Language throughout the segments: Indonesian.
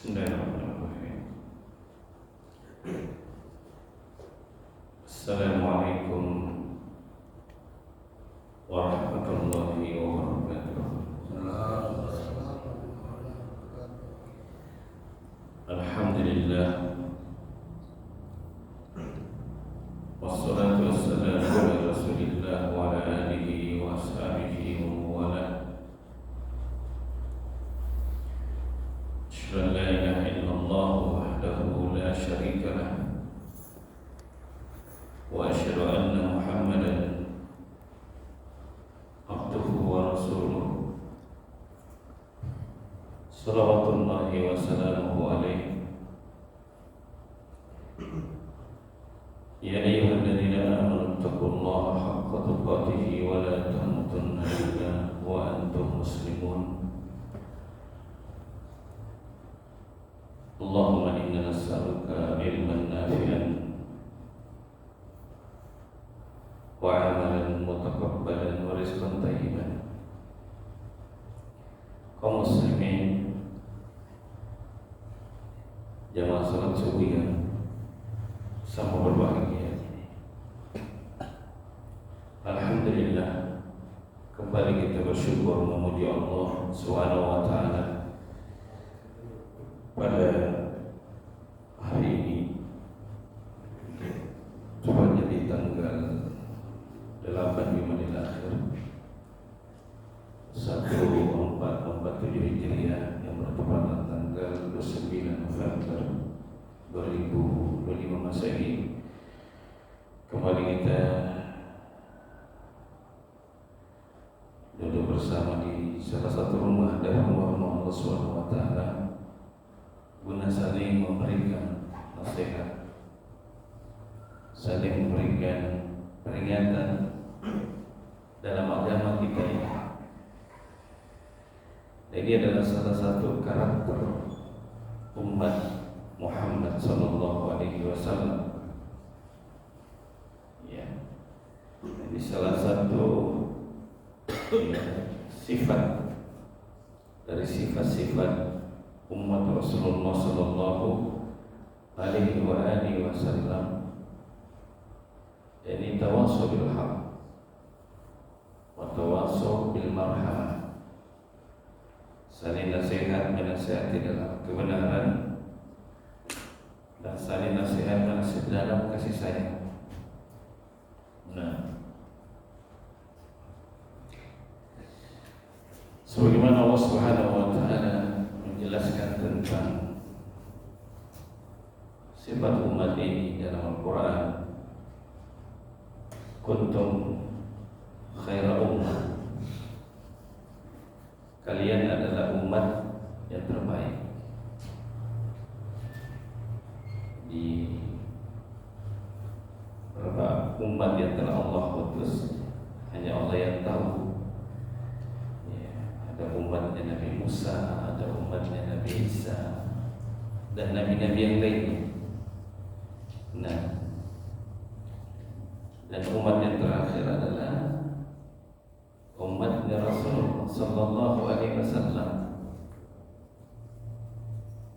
Bismillahirrahmanirrahim. Assalamualaikum warahmatullahi wabarakatuh. Alhamdulillah, wassalatu wassalamu ala rasulillah wa ala alihi wa ashabihi wa mawala. Asyhadu an la ilaha illallah wahdahu la syarika lah, wa asyhadu anna Muhammadan abduhu wa rasuluh. Salawatullahi wa salamuhu alaihi. Ya ayyuhalladzina amanu taqullaha haqqa tuqatih wa la tamutunna illa wa antum muslimun. Allahumma inna nas'aluka ilman nafi'an wa 'amalan mutaqabbalan wa rizqan thayyiban. Kaum muslimin, jamaah salat subuh yang sama berbahagia, alhamdulillah, kembali kita bersyukur memuji Allah Subhanahu wa ta'ala pada hari ini, tepatnya di tanggal 8 Jumadil Akhir 1447 Hijriah yang bertepatan tanggal 29 November 2025 Masehi. Kembali kita duduk bersama di salah satu rumah dari rumah Allah Subhanahu wa ta'ala guna saling memberikan nasihat, saling memberikan peringatan dalam agama kita ini. Ini adalah salah satu karakter umat Muhammad sallallahu alaihi wasallam. Ya. Ini salah satu sifat dari sifat-sifat umat Rasulullah sallallahu alaihi wa alihi wasallam. Ini tawassul bil haq wa tawassul bil marhamah. Saling nasihat menasihati dalam kebenaran dan saling nasihat menasihati dalam kasih sayang. Nah, sebagaimana Allah Subhanahu wa ta'ala menjelaskan tentang sifat umat ini dalam Al-Quran, kuntum khaira ummah, kalian adalah umat yang terbaik. Di berapa umat yang telah Allah utus, hanya Allah yang tahu. Ya, ada umatnya Nabi Musa, ada umatnya Nabi Isa, dan nabi-nabi yang lainnya. Nah, dan umat yang terakhir adalah umatnya Rasulullah sallallahu alaihi wasallam.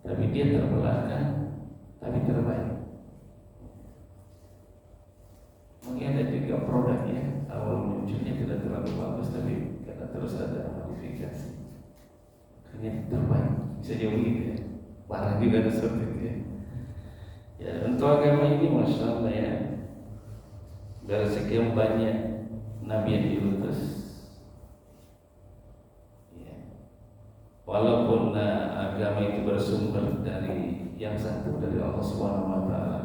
Tapi dia terbelakang, tapi terbaik. Mungkin ada juga produknya awal munculnya tidak terlalu bagus, tapi karena terus ada modifikasi, akhirnya terbaik. Bisa jauh gitu ya. Parah juga ada seperti itu ya. Ya, untuk agama ini masya Allah ya, dari sekian banyak nabi yang diutus, ya, walaupun agama itu bersumber dari yang satu, dari Allah Subhanahu wa ta'ala,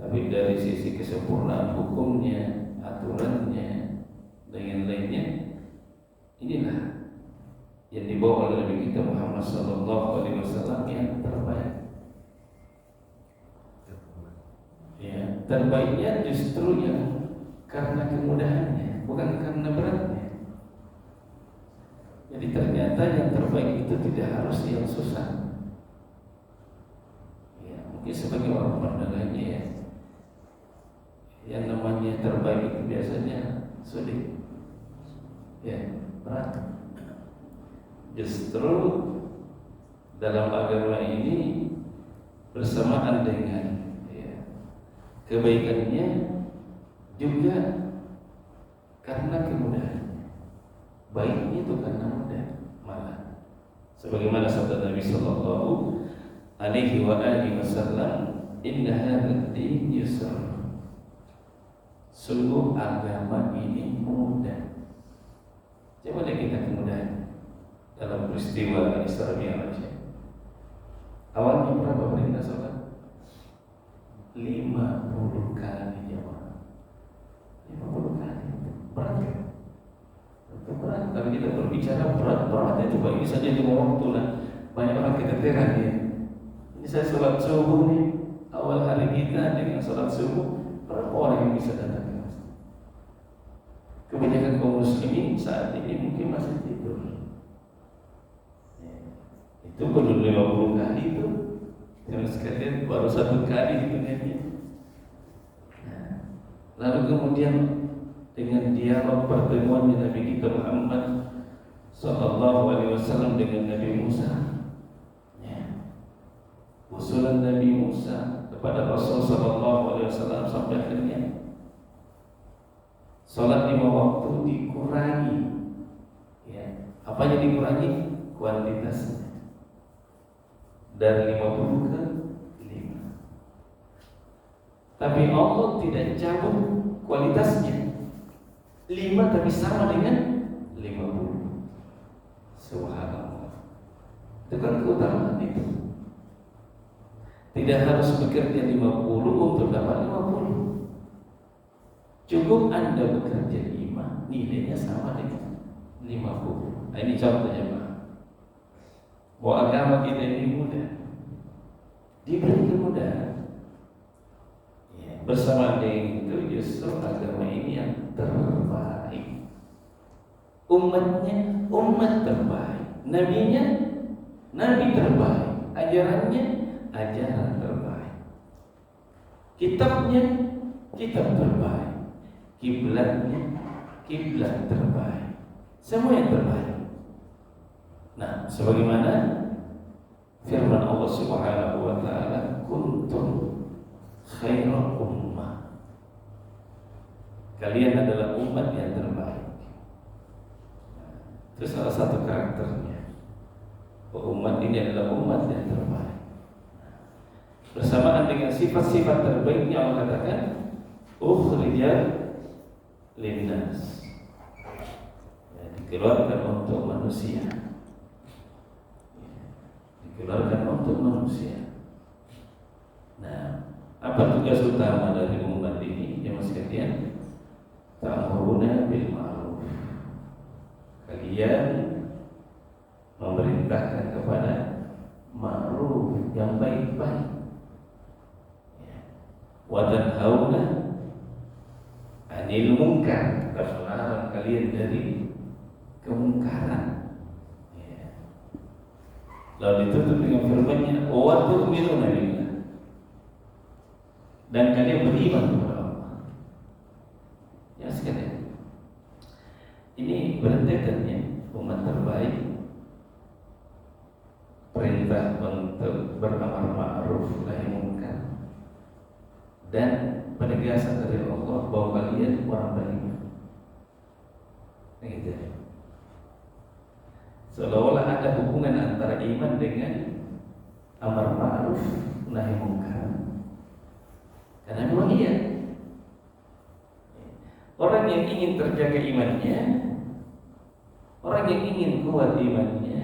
tapi dari sisi kesempurnaan hukumnya, aturannya, dan yang lainnya, inilah yang dibawa oleh Nabi kita Muhammad sallallahu alaihi wasallam yang terbaik. Ya, terbaiknya justru yang karena kemudahannya, bukan karena beratnya. Jadi ternyata yang terbaik itu tidak harus yang susah. Ya, mungkin sebagai orang pandangannya ya, yang namanya terbaik itu biasanya sulit, ya berat. Justru dalam agama ini bersamaan dengan kebaikannya juga karena kemudahan. Baiknya itu karena mudah malah. Sebagaimana sabda Nabi sallallahu alaihi wa alihi wasallam, "Inna hadzal din yusr." Sungguh agama ini mudah. Coba lihat kita kemudahan dalam peristiwa Isra Mi'raj. Awalnya berapa perintah salat? 50 kali jamaah. 50 kali. Berat kan? Berat. Tapi kita berbicara berat-berat ya. Coba ini saja 5 waktu lah. Banyak orang keteteran ya. Ini saya sholat subuh nih, awal hari kita dengan sholat subuh. Berapa orang yang bisa datang ke masjid? Kebanyakan kaum muslimin saat ini mungkin masih tidur. Itu perlu 50 kali itu. Terus sekalian baru 1 kali hitungannya. Nah, lalu kemudian dengan dialog pertemuan Nabi kita Muhammad sallallahu alaihi wasallam dengan Nabi Musa. Usulan Nabi Musa kepada Rasul sallallahu alaihi wasallam sampai akhirnya salat 5 waktu dikurangi. Ya, apanya dikurangi? Kuantitasnya. Dari 50 ke 5. Tapi Allah tidak cabut kualitasnya. 5 tapi sama dengan 50. Subhanallah. Itu kan keutamaan itu. Tidak harus bekerja 50 untuk dapat 50. Cukup Anda bekerja 5, nilainya sama dengan 50. Nah, ini contohnya Pak. Bahwa agama kita ini mudah, diberi kemudahan. Ya, bersama dengan itu justru agama ini yang terbaik. Umatnya umat terbaik, nabinya nabi terbaik, ajarannya ajaran terbaik, kitabnya kitab terbaik, kiblatnya kiblat terbaik, semua yang terbaik. Nah, sebagaimana firman Allah Subhanahu wa taala, kuntum khairal ummah. Kalian adalah umat yang terbaik. Itu salah satu karakternya. Umat ini adalah umat yang terbaik. Bersamaan dengan sifat-sifat terbaiknya Allah katakan, ukhrijat linnas. Ya, dikeluarkan untuk manusia. Dikeluarkan untuk manusia. Nah, apa tugas utama dari umat ini? Ya mas sekalian, ta'muruna bil ma'ruf. Kalian memerintahkan kepada ma'ruf, yang baik-baik. Wa tanhauna 'anil munkar, dan melarang kalian dari kemungkaran. Lalu ditutup dengan firman-Nya, wa tu'minuna billah, dan kalian beriman kepada Allah. Ya sekalian, ini berarti umat terbaik, perintah untuk beramar ma'ruf nahi munkar, dan penegasan dari Allah bahwa kalian orang beriman. Gitu. Seolah-olah ada hubungan antara iman dengan amar ma'ruf nahi munkar. Karena memang iya, orang yang ingin terjaga imannya, orang yang ingin kuat imannya,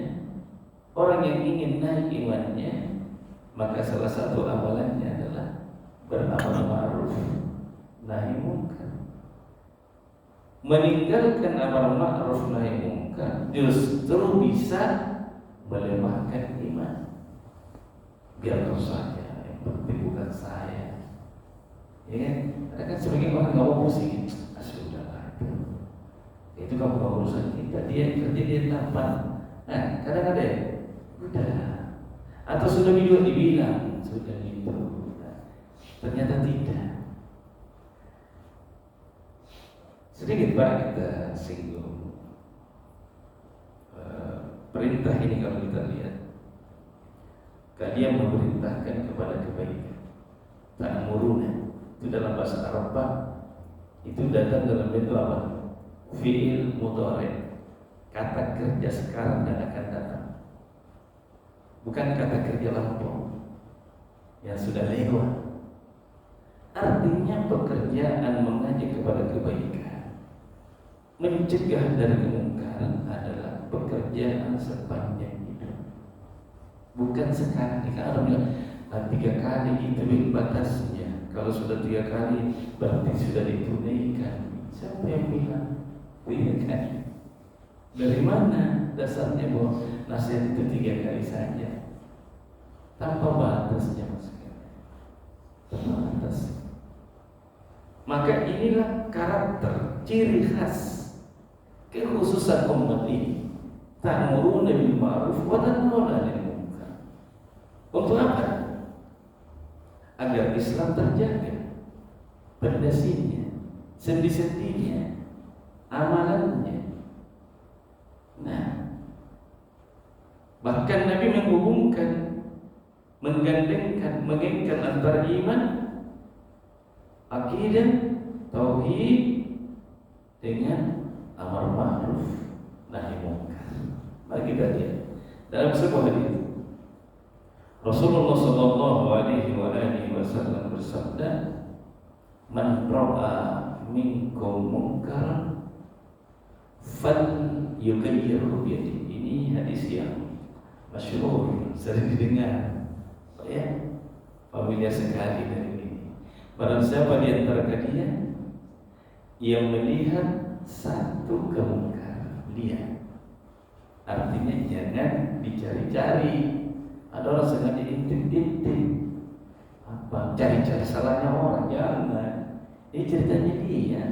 orang yang ingin naik imannya, maka salah satu amalannya adalah beramar ma'ruf nahi munkar. Meninggalkan amar ma'ruf nahi munkar justru bisa melemahkan iman. Biar saja, yang penting bukan saya. Ya kan? Ada kan sebagian orang nggak mau pusing. Sudahlah itu kamu nggak urusan kita. Dia kerja dia 8. Nah, kadang-kadang udah. Atau sudah juga dibilang sudah gitu. Ternyata tidak. Sedikit Pak kita singgung perintah ini. Kalau kita lihat kalian memerintahkan kepada kebaikan. Ta'muruna itu dalam bahasa Arab Pak, itu datang dalam bentuk apa? Fi'il mudhari', kata kerja sekarang dan akan datang, bukan kata kerja lampau yang sudah lewat. Artinya pekerjaan mengajak kepada kebaikan, mencegah dari kemungkaran adalah pekerjaan sepanjang hidup, bukan sekali. Kalau bilang 3 kali itu batasnya, kalau sudah 3 kali berarti sudah ditunaikan. Siapa yang bilang 3 kali? Dari mana dasarnya bahwa nasihat itu 3 kali saja, tanpa batasnya Mas? Tanpa batas. Maka inilah karakter, ciri khas, kekhususan umat ini. Ta'muruna bil ma'ruf wa tanhauna 'anil munkar. Untuk apa? Agar Islam terjaga pondasinya, sendi-sendinya, amalannya. Nah, bahkan Nabi menghubungkan, menggandengkan, mengengkan antara iman, akidah, tauhid dengan amar ma'ruf nahi munkar. Mari kita lihat dalam sebuah hadis Rasulullah sallallahu alaihi wasallam bersabda, "Man ra'a minkum munkaran falyughayyirhu bi yadihi." Ini hadis yang masyhur, sering didengar, ya, familiar sekali dari ini. Barang siapa di antara kalian yang melihat satu kemungkaran, lihat. Artinya jangan dicari-cari. Ada orang sengaja intip-intip, apa cari-cari salahnya orang, jangan. Ini ceritanya dia.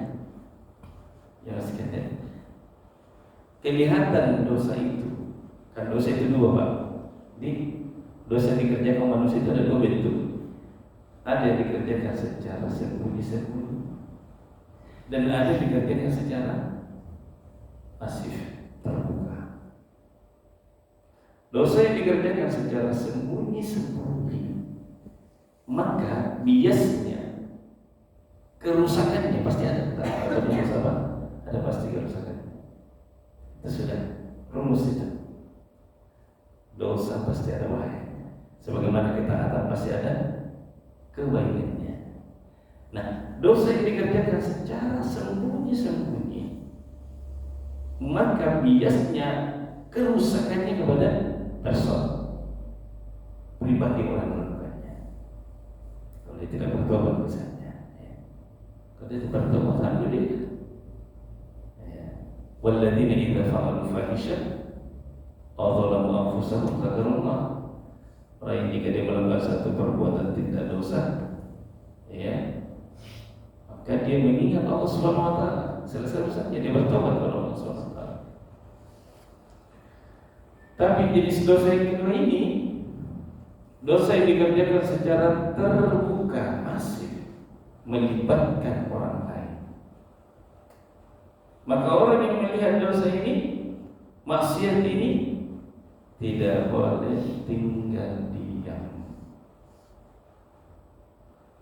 Ya sekalian, kelihatan dosa itu. Kan dosa itu 2 Pak. Di dosa yang dikerjakan manusia itu ada 2 bentuk. Ada yang dikerjakan secara sembunyi-sembunyi, dan ada yang dikerjakan secara masif, terbuka. Dosa yang dikerjakan secara sembunyi-sembunyi, maka biasnya kerusakannya pasti ada. Ada dosa apa? Ada pasti kerusakannya. Itu sudah rumus itu. Dosa pasti ada bahayanya. Sebagaimana ketaatan pasti ada kebaikannya. Nah, dosa yang dikerjakan secara sembunyi-sembunyi, maka biasanya kerusakannya kepada person, pribadi orang melakukannya. Kalau dia tidak bertobat misalnya, ya. Kalau dia tidak bertobat, alhamdulillah. Ya. Walladzina idza fa'alu fahisha aw dzalamu anfusahum dzakarullah. Orang yang jika dia melakukan satu perbuatan tindak dosa, ya, maka dia mengingat Allah Subhanahu wa taala. Selesai urusannya, dia bertobat kepada Allah Subhanahu wa taala. Tapi jenis dosa yang kedua ini, dosa yang dikerjakan secara terbuka, masif, melibatkan orang lain. Maka orang yang melihat dosa ini, maksiat ini, tidak boleh tinggal diam.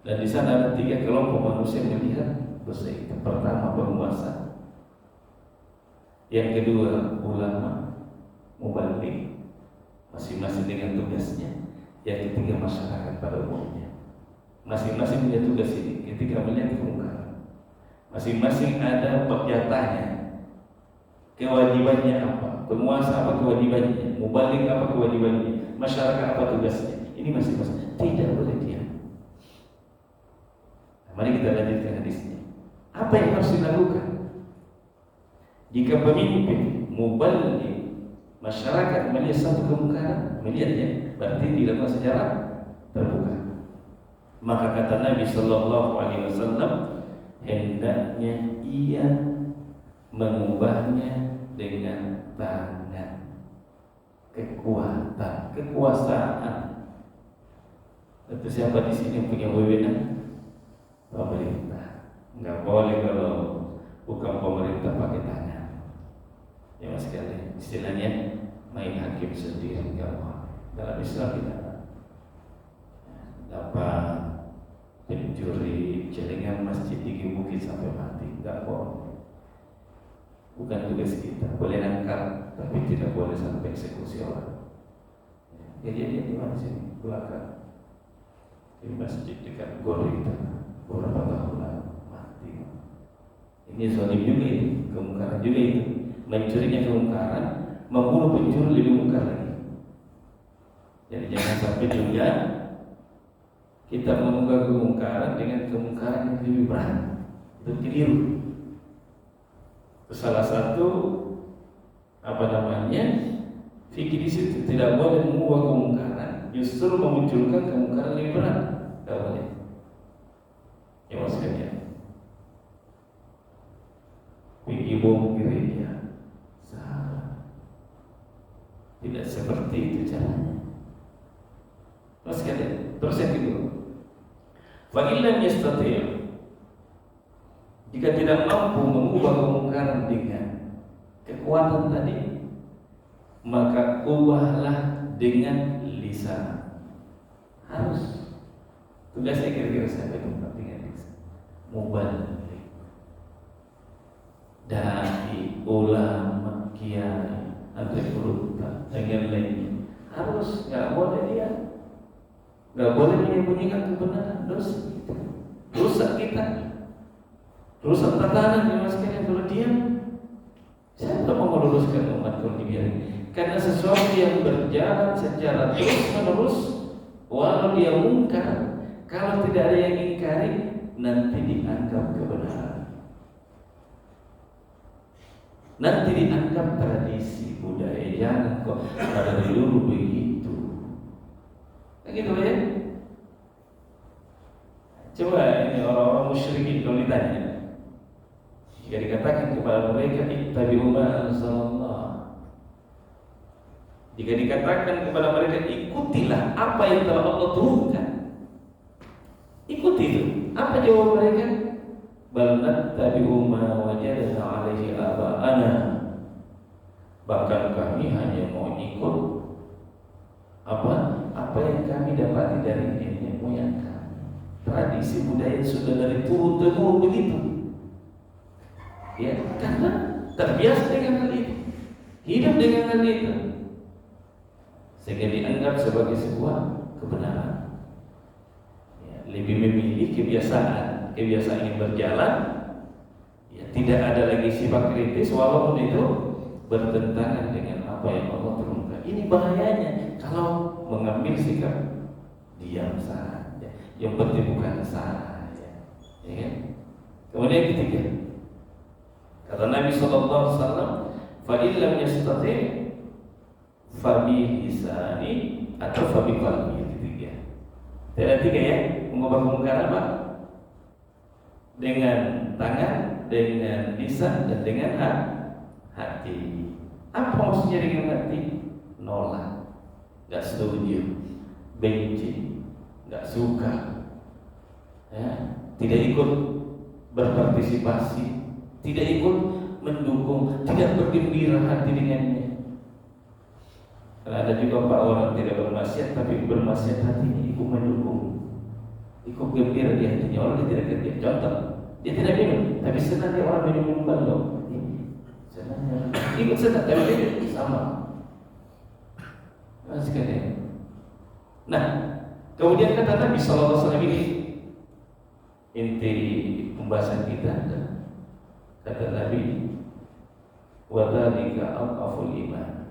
Dan di sana ada 3 kelompok manusia yang melihat dosa itu. Pertama, penguasa. Yang kedua, ulama, mubalik, masing-masing dengan tugasnya. Yang ketiga, masyarakat pada umumnya. Masing-masing punya tugas ini ketika melihat kemungkaran. Masing-masing ada jatahnya, kewajibannya apa. Penguasa apa kewajibannya, mubalik apa kewajibannya, masyarakat apa tugasnya. Ini masing-masing, tidak boleh diam. Nah, mari kita lanjutkan hadisnya. Apa yang harus dilakukan jika pemimpin, mubalik, masyarakat melihat satu kemungkaran, melihatnya, berarti dilakukan secara terbuka. Maka kata Nabi Sallallahu Alaihi Wasallam, hendaknya ia mengubahnya dengan tangan, kekuatan, kekuasaan. Itu siapa di sini yang punya wewenang? Pemerintah. Enggak boleh kalau bukan pemerintah pakai tangan. Ya mas sekalian, istilahnya main hakim sendiri, enggak boleh. Dalam Islam tidak. sampai mati, nggak boleh. Bukan tugas kita. Boleh nangkap, tapi tidak boleh sampai eksekusi orang. Kejadian di mana sini? Belakang di masjid dekat Gor itu beberapa tahun lalu mati. Ini zalim juga itu, kemungkaran juga itu. Mencurinya kemungkaran, membunuh pencuri lebih mungkar lagi. Jadi jangan sampai juga kita mengungkap kemungkaran dengan kemungkaran yang lebih berat. Itu keliru. Salah satu fikih di situ tidak boleh mengubah kemungkaran, justru memunculkan kemungkaran lebih berat. Tidak boleh. Ya maksudnya, fikih bom gereja salah. Tidak seperti itu caranya. Terus yang kedua, fa'ilam yastati', jika tidak mampu mengubah kemungkaran dengan kekuatan tadi, maka ubahlah dengan lisan. Harus. Tugasnya kira-kira sampai dengan lisan. Muballigh, dai, ulama, kiai, antarikuluta, dengan lainnya. Harus, nggak boleh dia, nggak boleh menyembunyikan kebenaran. Dosa kita, rusak tatanan di masyarakat. Kalau diam, siapa mau meluruskan umat kalau dibiarin? Karena sesuatu yang berjalan secara terus menerus, walau dia mungkar, kalau tidak ada yang ingkari, nanti dianggap kebenaran, nanti dianggap tradisi budaya. Jangan kok dari dulu begitu. Gitu ya. Coba ini orang-orang musyrikin kalau ditanya, jika dikatakan kepada mereka ittabi'u ma anzalallah, jika dikatakan kepada mereka ikutilah apa yang telah Allah turunkan, ikuti itu. Apa jawab mereka? Bal nattabi'u ma wajadna 'alaihi aba'ana. Bahkan kami hanya mau ikut apa yang kami dapati dari nenek moyang kami. Tradisi budaya sudah dari turun temurun begitu. Ya, karena terbiasa dengan hal itu, hidup dengan hal itu, sehingga dianggap sebagai sebuah kebenaran. Ya, lebih memilih kebiasaan yang berjalan. Ya, tidak ada lagi sifat kritis walaupun itu bertentangan dengan apa yang Allah turunkan. Ini bahayanya kalau mengambil sikap diam saja, yang penting bukan saja. Ya kan? Kemudian yang ketiga, kata Nabi SAW, fa illam yastati' fa bi lisani atau fa bi qalbi. Ketiga. Ada tiga ya, mengubah kemungkaran apa? Dengan tangan, dengan lisan, dan dengan hati. Apa maksudnya dengan hati? Nolak, nggak setuju, benci, nggak suka, ya, tidak ikut berpartisipasi, tidak ikut mendukung, tidak bergembira hati dengannya. Karena ada juga Pak orang tidak bermaksiat tapi bermaksiat hatinya, ikut mendukung, ikut gembira di hatinya. Orang dia tidak kerja, contoh, dia tidak minum tapi senang dia orang minum balok, senang ikut senang tapi dia sama. Nah, kemudian kata Nabi SAW ini inti pembahasan kita. Kata Nabi, wadzalika adhaful iman.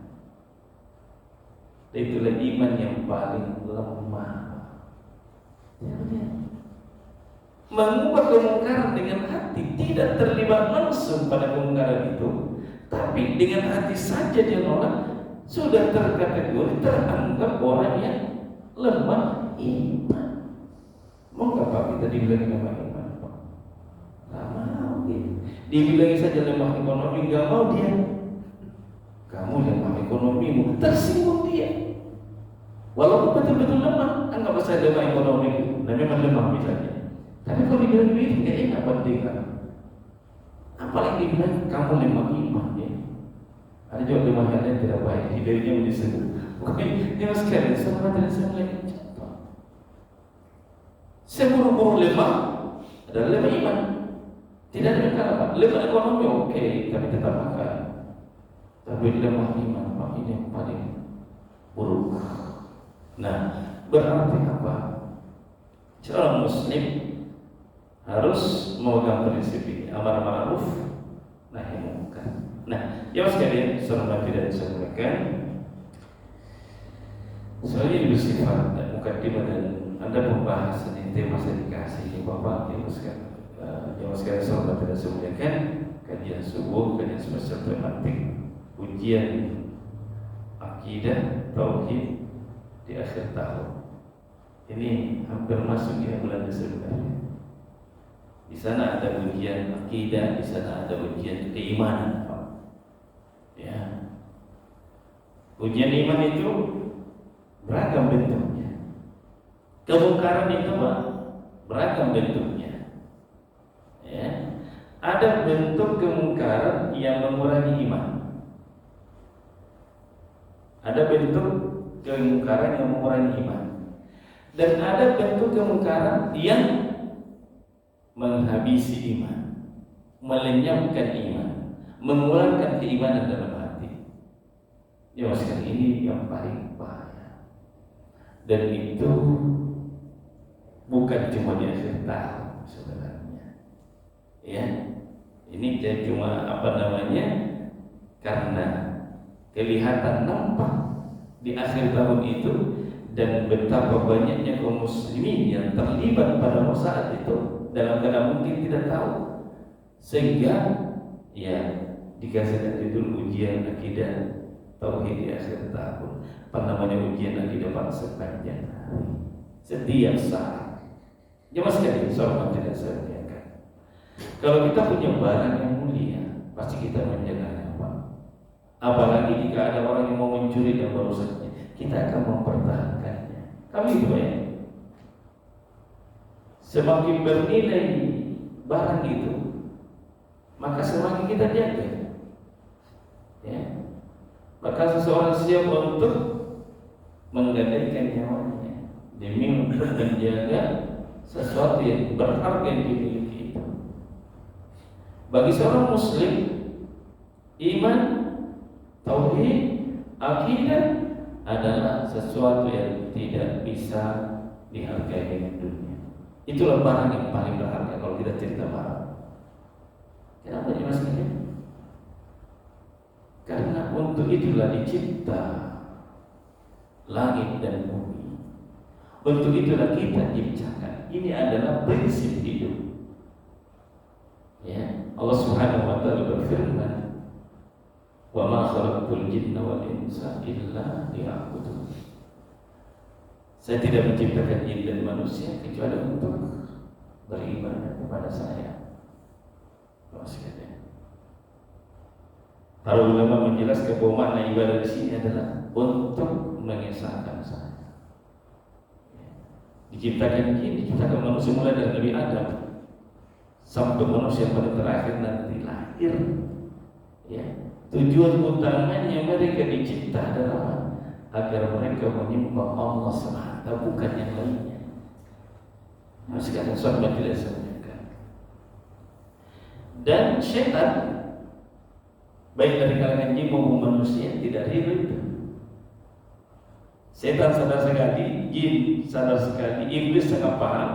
Itulah iman yang paling lemah. Mengubah kemungkaran dengan hati, tidak terlibat langsung pada kemungkaran itu, tapi dengan hati saja dia nolak, sudah terkategori teranggap orang yang lemah iman. Mau nggak Pak kita dibilang lemah iman? Nggak mau gitu. Dibilangi saja lemah ekonomi, nggak mau dia. Kamu lemah ekonomimu, tersinggung dia. Walaupun betul-betul lemah, anggap saya lemah ekonomi, dan memang lemah misalnya. Tapi kalau dibilang begitu, nggak enak pentingkan. Apalagi dibilang kamu lemah iman ya. Ada juga lemah yang tidak baik, hidupnya menjadi sembuh. Oke, ini mas sekalian, sama dan saya mulai contoh. Saya buru-buru lemah adalah lemah iman. Tidak ada yang kalah. Lemah ekonomi oke, tapi tetap makan. Tapi lemah iman, Pak, ini yang paling buruk. Nah, berarti apa? Seorang muslim harus memegang prinsip ini, amar ma'ruf nahi munkar. Nah, ya sekalian, saudara tidak disampaikan. Soalnya ini bersifat mukadimah dan ada pembahasan ini tema saya dikasih Bapak Ibu sekalian. Jamaah sekalian saudara tidak disampaikan, kajian subuh, kajian semester tematik, ujian akidah tauhid di akhir tahun. Ini hampir masuk ya bulan Desember. Di sana ada ujian akidah, di sana ada ujian keimanan. Ya. Ujian iman itu beragam bentuknya. Kemungkaran itu beragam bentuknya. Ya. Ada bentuk kemungkaran yang mengurangi iman. Ada bentuk kemungkaran yang mengurangi iman. Dan ada bentuk kemungkaran yang menghabisi iman, melenyapkan iman, mengurangi keimanan dalam hati. Ya sekali ini yang paling bahaya. Dan itu bukan cuma di akhir tahun sebenarnya. Ya, ini cuma karena kelihatan nampak di akhir tahun itu dan betapa banyaknya kaum muslimin yang terlibat pada saat itu dalam keadaan mungkin tidak tahu, sehingga ya dikasih judul ujian akidah tauhid di akhir tahun. Ujian akidah pada sepanjang hari, setiap saat. Jemaah sekalian, sahabat tidak saya muliakan. Kalau kita punya barang yang mulia, pasti kita menjaganya, Pak. Apalagi jika ada orang yang mau mencuri dan merusaknya, kita akan mempertahankannya. Kami itu ya. Semakin bernilai barang itu, maka semakin kita jaga. Ya. Maka seseorang siap untuk menggadaikan nyawanya demi untuk menjaga sesuatu yang berharga yang dimiliki itu. Bagi seorang muslim, iman, tauhid, akidah adalah sesuatu yang tidak bisa dihargai dengan dunia. Itulah barang yang paling berharga kalau kita cerita barang. Kenapa ya Mas? Karena untuk itulah dicipta langit dan bumi. Untuk itulah kita diciptakan. Ini adalah prinsip hidup. Ya, Allah Subhanahu wa taala berfirman, "Wa ma khalaqtul jinna wal insa illa liya'budun." Saya tidak menciptakan jin dan manusia kecuali untuk beribadah kepada saya. Para ulama menjelaskan bahwa makna ibadah di sini adalah untuk mengesahkan saya. Diciptakan jin, diciptakan manusia mulai dari Nabi Adam sampai manusia pada terakhir nanti lahir. Ya, tujuan utamanya mereka dicipta adalah agar mereka menyembah Allah semata, bukan yang lainnya. Masih ada sahabat tidak sampaikan. Dan syaitan, baik dari kalangan jin maupun manusia, tidak ridho itu. Setan sadar sekali, jin sadar sekali, iblis sangat paham.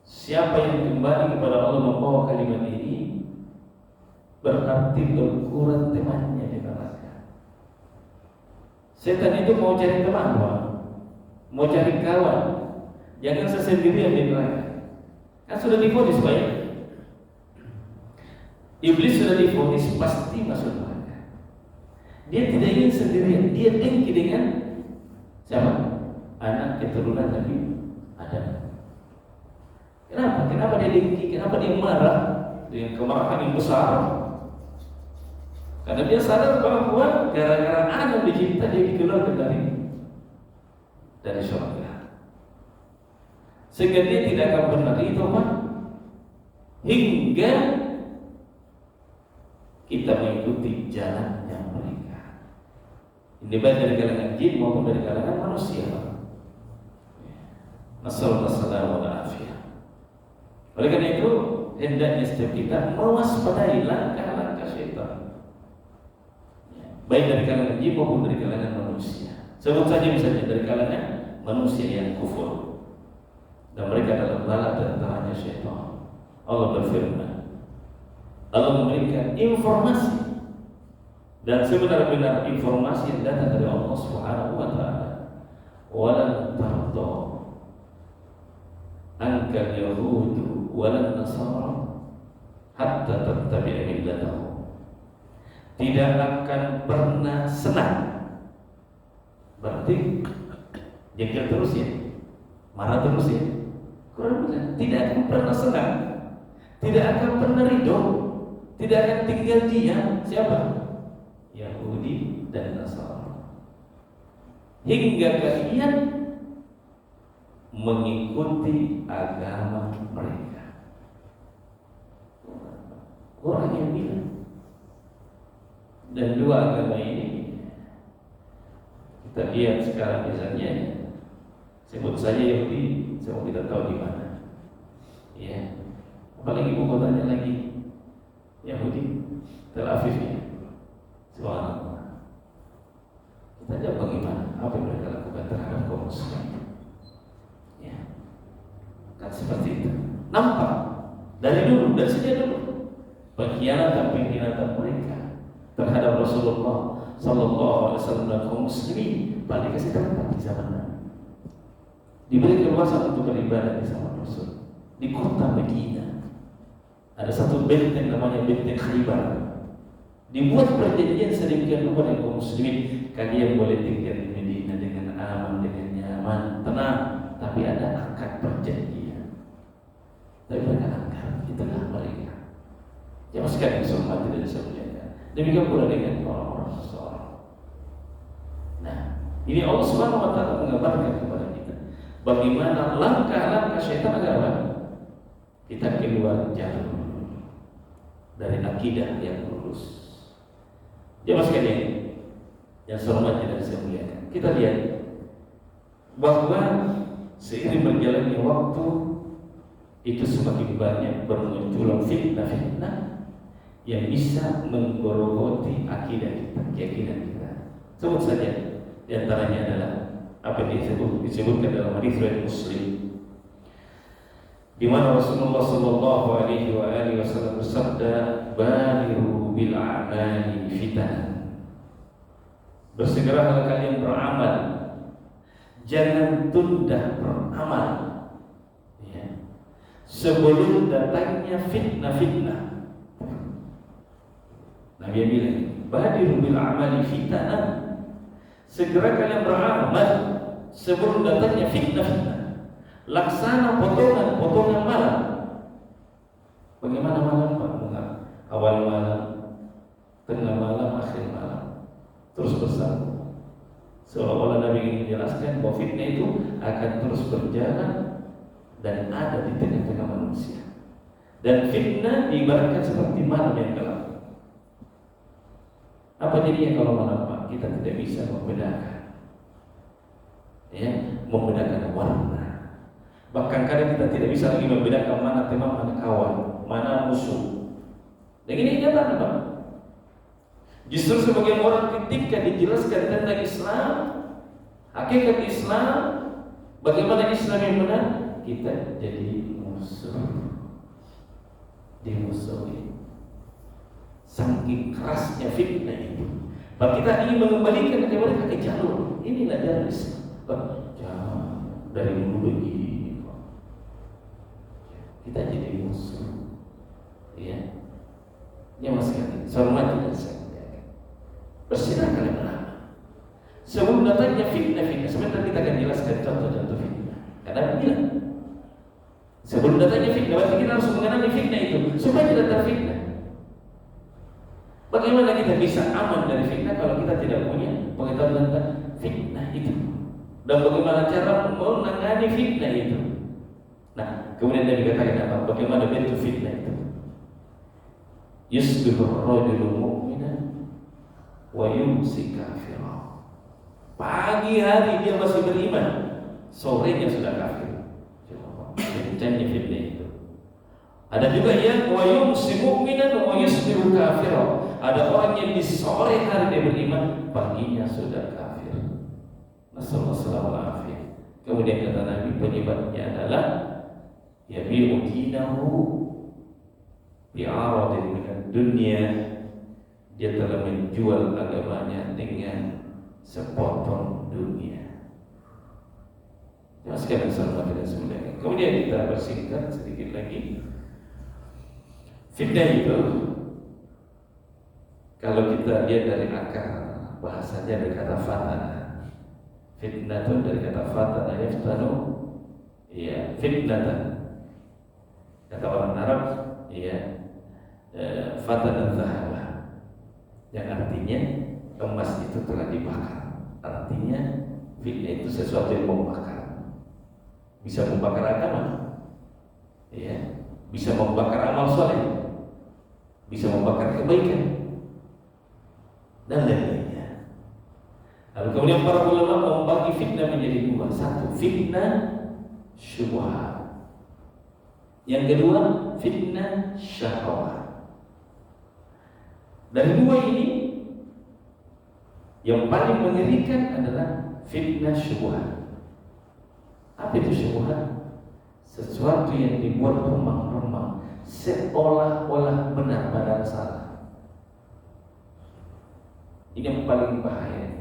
Siapa yang kembali kepada Allah membawa kalimat ini, berarti berkurang temannya di neraka. Setan itu mau cari teman, mau cari kawan. Jangan sesendirian di neraka. Kan sudah divonis Pak ya? Iblis sudah divonis pasti masuk neraka. Dia tidak ingin sendirian, dia dengki dengan siapa? Anak keturunan Nabi Adam. Kenapa? Kenapa dia dengki? Kenapa dia marah dengan kemarahan yang besar? Karena dia sadar bahwa gara-gara Adam dicipta dia dikeluarkan dari surga. Sehingga dia tidak akan pernah ridho hingga kita mengikuti jalannya mereka. Ini baik dari kalangan jin maupun dari kalangan manusia. Nasallallahu alaihi wasallam. Oleh karena itu hendaknya setiap kita mewaspadai langkah-langkah syaitan, baik dari kalangan jin maupun dari kalangan manusia. Sebut saja misalnya dari kalangan manusia yang kufur, dan mereka adalah bala tentaranya syaitan. Allah berfirman, Allah memberikan informasi, dan sebenar-benar informasi yang datang dari Allah Subhanahu wa taala. Walan tarda ankal yahudu walan nasara hatta tattabi'a millatahum. Tidak akan pernah senang. Berarti jengkel terus ya, marah terus ya. Quran bilang tidak akan pernah senang, tidak akan pernah ridho, tidak akan tinggal diam. Siapa? Yahudi dan Nasara. Hingga kalian mengikuti agama mereka. Orang yang bilang. Dan dua agama ini kita lihat sekarang misalnya, sebut saja Yahudi, semua kita tahu di mana. Ya, apalagi ibu kotanya lagi Yahudi, Tel Aviv ya. Subhanallah. Kita lihat bagaimana apa yang mereka lakukan terhadap kaum muslimin. Ya, kan seperti itu. Nampak dari dulu, dari sejak dulu, pengkhianatan pengkhianatan mereka terhadap Rasulullah Sallallahu Alaihi Wasallam dan kaum muslimin paling kasih tempat di zaman Nabi. Diberi keluasan untuk beribadah di zaman Rasul. Di kota Madinah ada satu benteng namanya benteng Khaybar. Dibuat perjanjian sedemikian rupa dengan kaum muslimin, kalian boleh tinggal di Madinah dengan aman, dengan nyaman, tenang, tapi ada akad perjanjian. Tapi mereka angkat, itulah mereka. Jangan sekali dihormati dan disemuliakan. Demikian pula dengan orang-orang seseorang. Nah, ini Allah Subhanahu wa taala mengabarkan kepada kita bagaimana langkah-langkah syaitan agar apa? Kita keluar jalur dari akidah yang lurus. Jemaah sekalian yang saya hormati dan saya muliakan, kita lihat bahwa seiring berjalannya waktu itu semakin banyak bermunculan fitnah-fitnah yang bisa menggerogoti akidah kita, keyakinan kita. Sebut saja, di antaranya adalah apa yang disebutkan dalam hadis riwayat Muslim, di mana Rasulullah Sallallahu Alaihi Wasallam bersabda, "Badiru bil a'mali fitan." Bersegeralah kalian beramal, jangan tunda beramal, ya, sebelum datangnya fitnah-fitnah. Nabi bilang, "Badiru bil a'mali fitan." Segera kalian beramal sebelum datangnya fitnah-fitnah. Laksana potongan-potongan malam. Bagaimana malam Pak? Awal malam, tengah malam, akhir malam, terus bersambung. Seolah-olah Nabi ingin menjelaskan bahwa fitnah itu akan terus berjalan dan ada di tengah-tengah manusia. Dan fitnah diibaratkan seperti malam yang gelap. Apa jadinya kalau malam Pak? Kita tidak bisa membedakan, ya, membedakan warna. Bahkan kadang kita tidak bisa lagi membedakan mana teman, mana kawan, mana musuh. Dan ini kenyataan Pak. Justru sebagian orang ketika dijelaskan tentang Islam, hakikat Islam, bagaimana Islam yang benar, kita jadi musuh, dimusuhi. Saking kerasnya fitnah itu. Bahwa kita ingin mengembalikan mereka ke jalur. Inilah jalur Islam. Jangan dari dulu begini. Kita jadi musuh. Ya. Ya mas sekali, hormati dan saya. Bersinar kalian beramal. Sebelum datangnya fitnah-fitnah, sebentar kita akan jelaskan contoh-contoh fitnah. Karena bilang, sebelum datangnya fitnah, berarti kita harus mengenali fitnah itu supaya tidak terfitnah. Bagaimana kita bisa aman dari fitnah kalau kita tidak punya pengetahuan tentang fitnah itu? Dan bagaimana cara menangani fitnah itu? Nah, kemudian dia dikatakan apa? Bagaimana bentuk fitnah itu? Yusbihu ar-rajulu mu'minan wa yumsi kafiran. Pagi hari dia masih beriman, sorenya sudah kafir. Coba, kencangnya fitnah itu. Ada juga yang wa yumsi mu'minan wa yusbihu kafiran. Ada orang yang di sore hari dia beriman, paginya sudah kafir. Nasallallahu alaihi. Kemudian kata Nabi, penyebabnya adalah yabi'u dinahu bi'aradin minad dunya. Dia telah menjual agamanya dengan sepotong dunia. Sekalian sahabat dan semuanya. Kemudian kita bersingkat sedikit lagi. Fitnah itu, kalau kita lihat dari akar bahasanya dari kata fatana. Fitnah itu dari kata fatana yaftanu, ya fitnatan. Kata orang Arab, ya fatana zahaba, yang artinya emas itu telah dibakar. Artinya fitnah itu sesuatu yang membakar. Bisa membakar agama, ya, bisa membakar amal soleh, bisa membakar kebaikan dan lain-lainnya. Lalu kemudian para ulama membagi fitnah menjadi dua. Satu, fitnah syubhat. Yang kedua, fitnah syahwat. Dari dua ini, yang paling mengerikan adalah fitnah syubhat. Apa itu syubhat? Sesuatu yang dibuat remang-remang, seolah-olah benar padahal salah. Ini yang paling bahaya.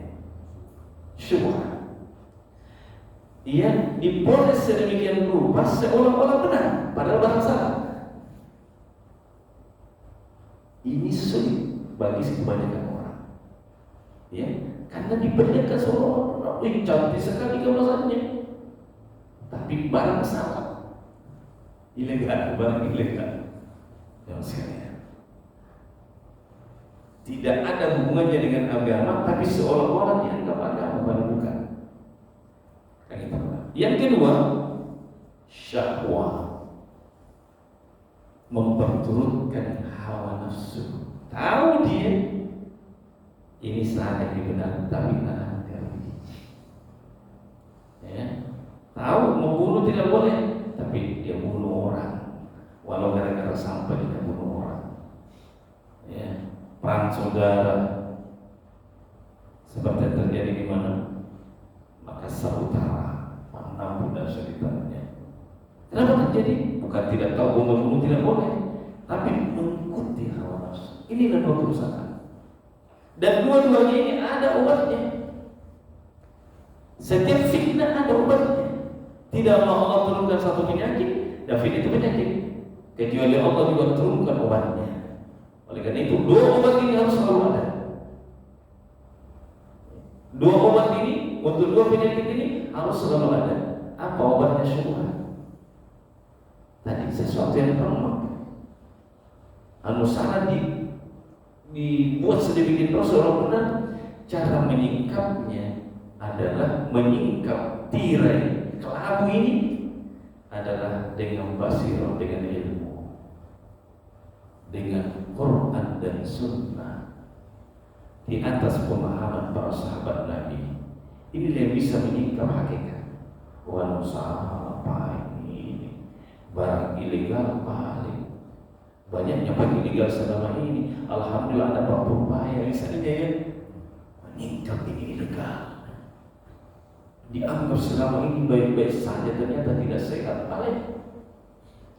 Syubhat. Ia dipoles sedemikian rupa seolah-olah benar padahal barang salah. Ini sulit bagi kebanyakan orang. Ya, karena diperlihatkan seolah-olah cantik sekali kemasannya, tapi barang salah. Ilegal, barang ilegal. Yang sekalian, tidak ada hubungannya dengan agama, tapi seolah-olah dianggap agama, padahal bukan. Yang kedua, syahwat, memperturutkan hawa nafsu. Tahu dia ini salah, ini benar, tapi nahan diri. Ya, tahu membunuh tidak boleh, tapi dia bunuh orang, walau gara-gara sampah dia bunuh orang. Ya, perang saudara seperti yang terjadi di mana? Makassar Utara, Manambu dan sekitarnya. Kenapa terjadi? Bukan tidak tahu membunuh tidak boleh, tapi mengikuti hawa nafsu. Ini adalah kerusakan. Dan dua-duanya ini ada obatnya. Setiap fitnah ada obatnya. Tidak Allah turunkan satu penyakit, dan fitnah itu penyakit, kecuali Allah juga turunkan obatnya. Oleh karena itu, dua obat ini harus selalu ada. Dua obat ini untuk dua penyakit ini harus selalu ada. Apa obatnya? Syubhat. Tadi sesuatu yang remang, salah dibuat sedemikian rupa orang benar. Cara menyingkapnya adalah menyingkap tirai kelabu ini adalah dengan basirah, dengan ilmu, dengan Quran dan Sunnah, di atas pemahaman para sahabat Nabi. Ini yang bisa menyingkap hakikat. Wah, usaha apa ini? Barang ilegal paling banyaknya barang ilegal selama ini. Alhamdulillah ada upaya misalnya ya, menyingkap ini ilegal. Dianggap selama ini baik-baik saja, ternyata tidak sehat. Paling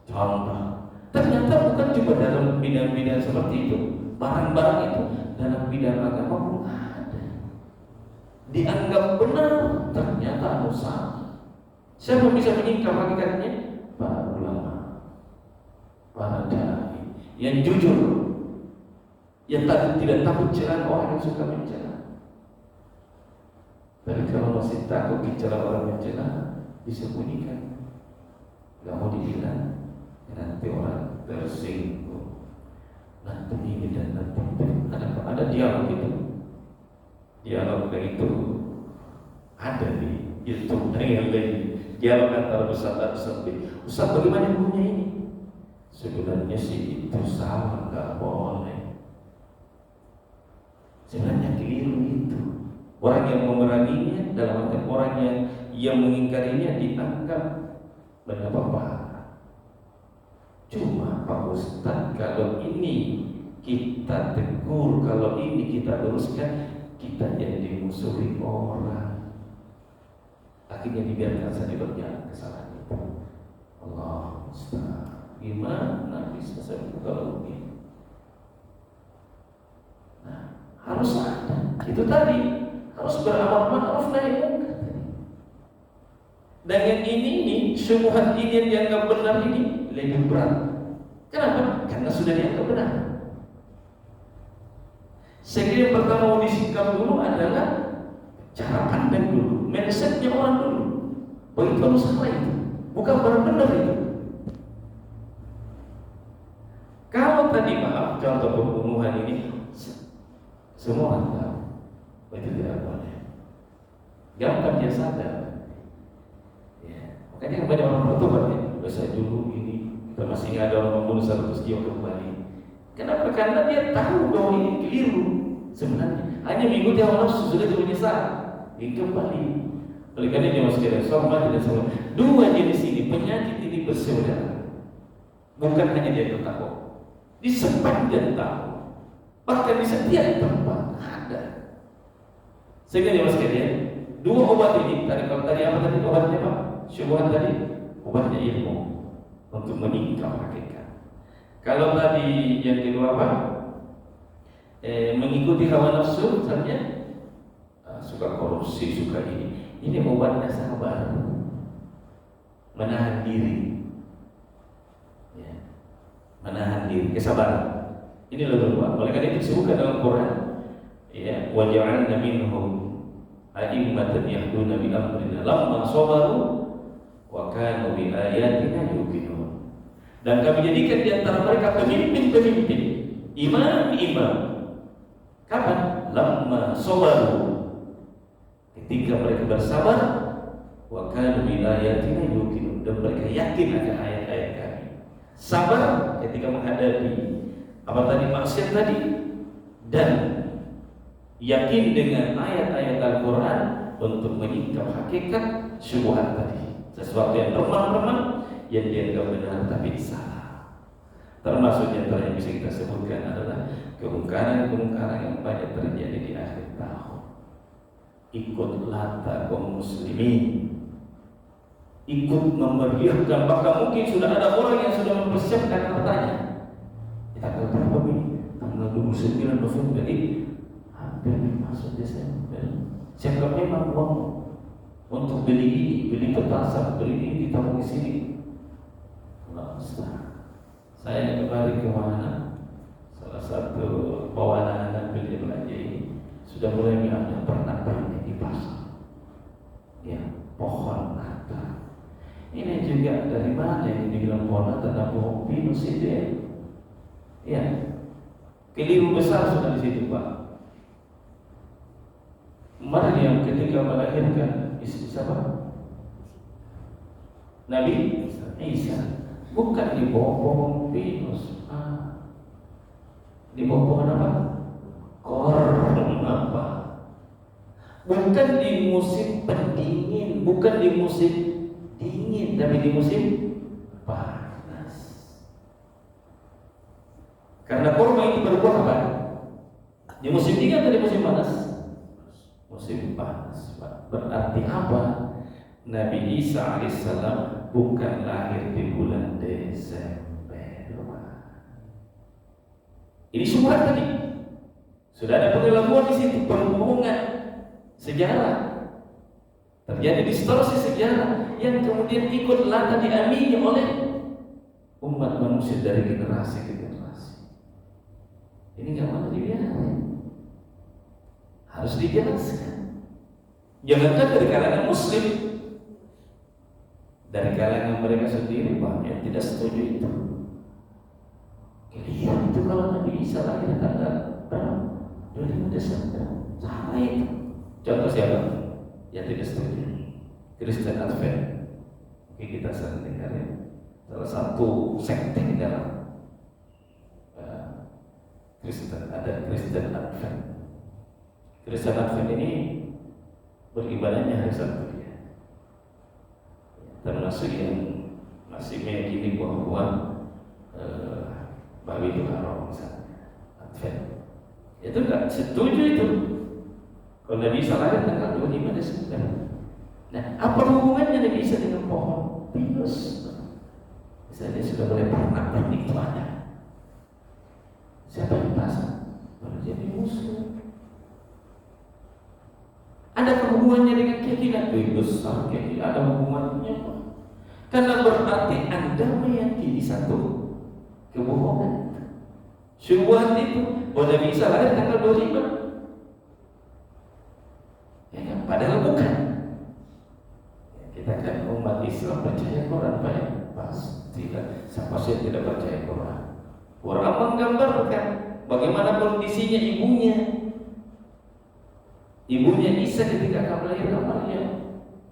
contoh, ternyata bukan cuma dalam bidang-bidang seperti itu, barang-barang itu dalam bidang agama pun ada. Dianggap benar, ternyata salah. Siapa bisa menyingkap hakikatnya? Para ulama, para dai yang jujur, yang tidak takut celaan orang yang suka mencela. Tapi kalau masih takut dicela orang mencela, disembunyikan, nggak mau dibilang, nanti orang tersinggung, nanti ini dan nanti itu. Ada dialog itu, dialog itu ada di YouTube dan yang lain. Dialog antara Ustaz dan Ustaz, bagaimana hukumnya ini? Sebenarnya sih itu salah, nggak boleh. Sebenarnya keliru itu. Orang yang memeranginya, dalam arti orang yang mengingkarinya dianggap berapa parah. Cuma Pak Ustaz, kalau ini kita tegur, kalau ini kita luruskan, kita jadi musuhi orang. Akhirnya dibiarkan saja berjalan kesalahan itu. Allah Ustaz, gimana bisa sembuh kalau begini? Nah, harus ada itu tadi, harus beramar ma'ruf nahi munkar tadi. Dan yang ini syubhat ini yang dianggap benar ini lebih berat. Kenapa? Karena sudah dianggap benar. Saya kira yang pertama mau disikap dulu adalah cara pandang dulu, mindsetnya orang dulu. Begitu harus salah itu, bukan benar-benar itu. Kalau tadi maaf contoh pembunuhan ini semua orang tahu, itu tidak boleh. Gampang dia sadar. Ya, makanya banyak orang bertobat ya. Dosa dulu ini kita masih nggak ada orang membunuh 100 jiwa kembali. Kenapa? Karena dia tahu bahwa ini keliru sebenarnya. Hanya mengikuti hawa nafsu sudah menyesal. Ini kembali. Oleh karena dia masuk ke sorban tidak sama. Dua jenis ini penyakit ini bersaudara. Bukan hanya dia bertakwa. Di sepanjang tahun, bahkan di setiap tempat ada. Sehingga dia masuk ke dua obat ini. Kalau tadi apa tadi obatnya Pak? Syubhat tadi obatnya ilmu untuk meningkau hakikat. Kalau tadi yang kedua apa? Mengikuti hawa nafsu, misalnya suka korupsi, suka ini. Ini obatnya sabar, menahan diri, ya. Menahan diri, kesabaran. Ini lebih kuat. Oleh karena itu disebutkan dalam Quran, ya, wa ja'alna minhum a'immatan yahduna bi amrina lamma sabaru wa kanu bi ayatina yuqinun. Dan kami jadikan di antara mereka pemimpin-pemimpin, imam-imam. Kapan? Lamma sabaru, ketika mereka bersabar, wa kanu bi ayatina yuqinun, dan mereka yakin akan ayat-ayat kami. Sabar ketika menghadapi apa tadi maksiat tadi, dan yakin dengan ayat-ayat Al-Quran untuk menyingkap hakikat syubhat tadi, sesuatu yang remang-remang yang dianggap benar tapi salah. Termasuk yang bisa kita sebutkan adalah kemungkaran-kemungkaran yang banyak terjadi di akhir tahun. Ikut lata kaum muslimin, ikut memeriahkan, bahkan mungkin sudah ada orang yang sudah mempersiapkan hartanya. Tanggal berapa ini? Tanggal 29 November ini hampir masuk Desember. Siapkan memang uang untuk beli ini, beli petasan, beli ini, ditabung di sini. Allah Ustaz. Saya kembali ke mana? Salah satu bawahan anak beli belanja ini sudah mulai mengambil pernak-pernik di pasar. Ya, pohon natal. Ini juga dari mana yang dibilang pohon natal, pohon pinus itu ya? Ya, keliru besar sudah di situ Pak. Maryam ketika melahirkan siapa? Nabi Isa, bukan di bawah pohon pinus, di bawah pohon apa? Korma apa? Bukan di musim pendingin, bukan di musim dingin, tapi di musim panas. Karena korma itu berbuah apa? Di musim dingin atau di musim panas? Musim panas. Berarti apa? Nabi Isa alaihissalam bukan lahir di bulan Desember. Ini syubhat tadi. Sudah ada pengelabuan di situ, perhubungan sejarah. Terjadi distorsi sejarah yang kemudian ikut lata diamini oleh umat manusia dari generasi ke generasi. Ini nggak mau dibiarkan, harus dijelaskan. Jangankan dari kalangan Muslim, dari kalangan mereka sendiri banyak tidak setuju itu. Kalian itu kalau Nabi Isa lahir tanggal berapa? 25 Desember. Salah itu. Contoh siapa yang tidak setuju? Kristen Advent. Oke, kita sering dengar ya. Salah satu sekte di dalam Kristen, ada Kristen Advent. Kristen Advent ini beribadahnya hari Sabtu ya. Termasuk yang masih meyakini bahwa babi itu haram misalnya, Advent. Itu enggak setuju itu. Kalau Nabi Isa lahir tanggal 25 Desember. Nah, apa hubungannya Nabi Isa dengan pohon pinus? Misalnya dia sudah mulai pernak-pernik itu ada. Siapa yang pasang? Baru jadi Muslim. Ada hubungannya dengan keyakinan besar, keyakinan ada hubungannya. Karena berarti Anda meyakini satu kebohongan. Syubhat itu bahwa Nabi Isa lahir tanggal 25. Ya kan? Padahal bukan. Kita kan umat Islam percaya Quran banyak. Pasti kan. Siapa sih yang tidak percaya Quran? Quran menggambarkan bagaimana kondisinya ibunya. Ibunya Isa ketika akan melahirkan Maryam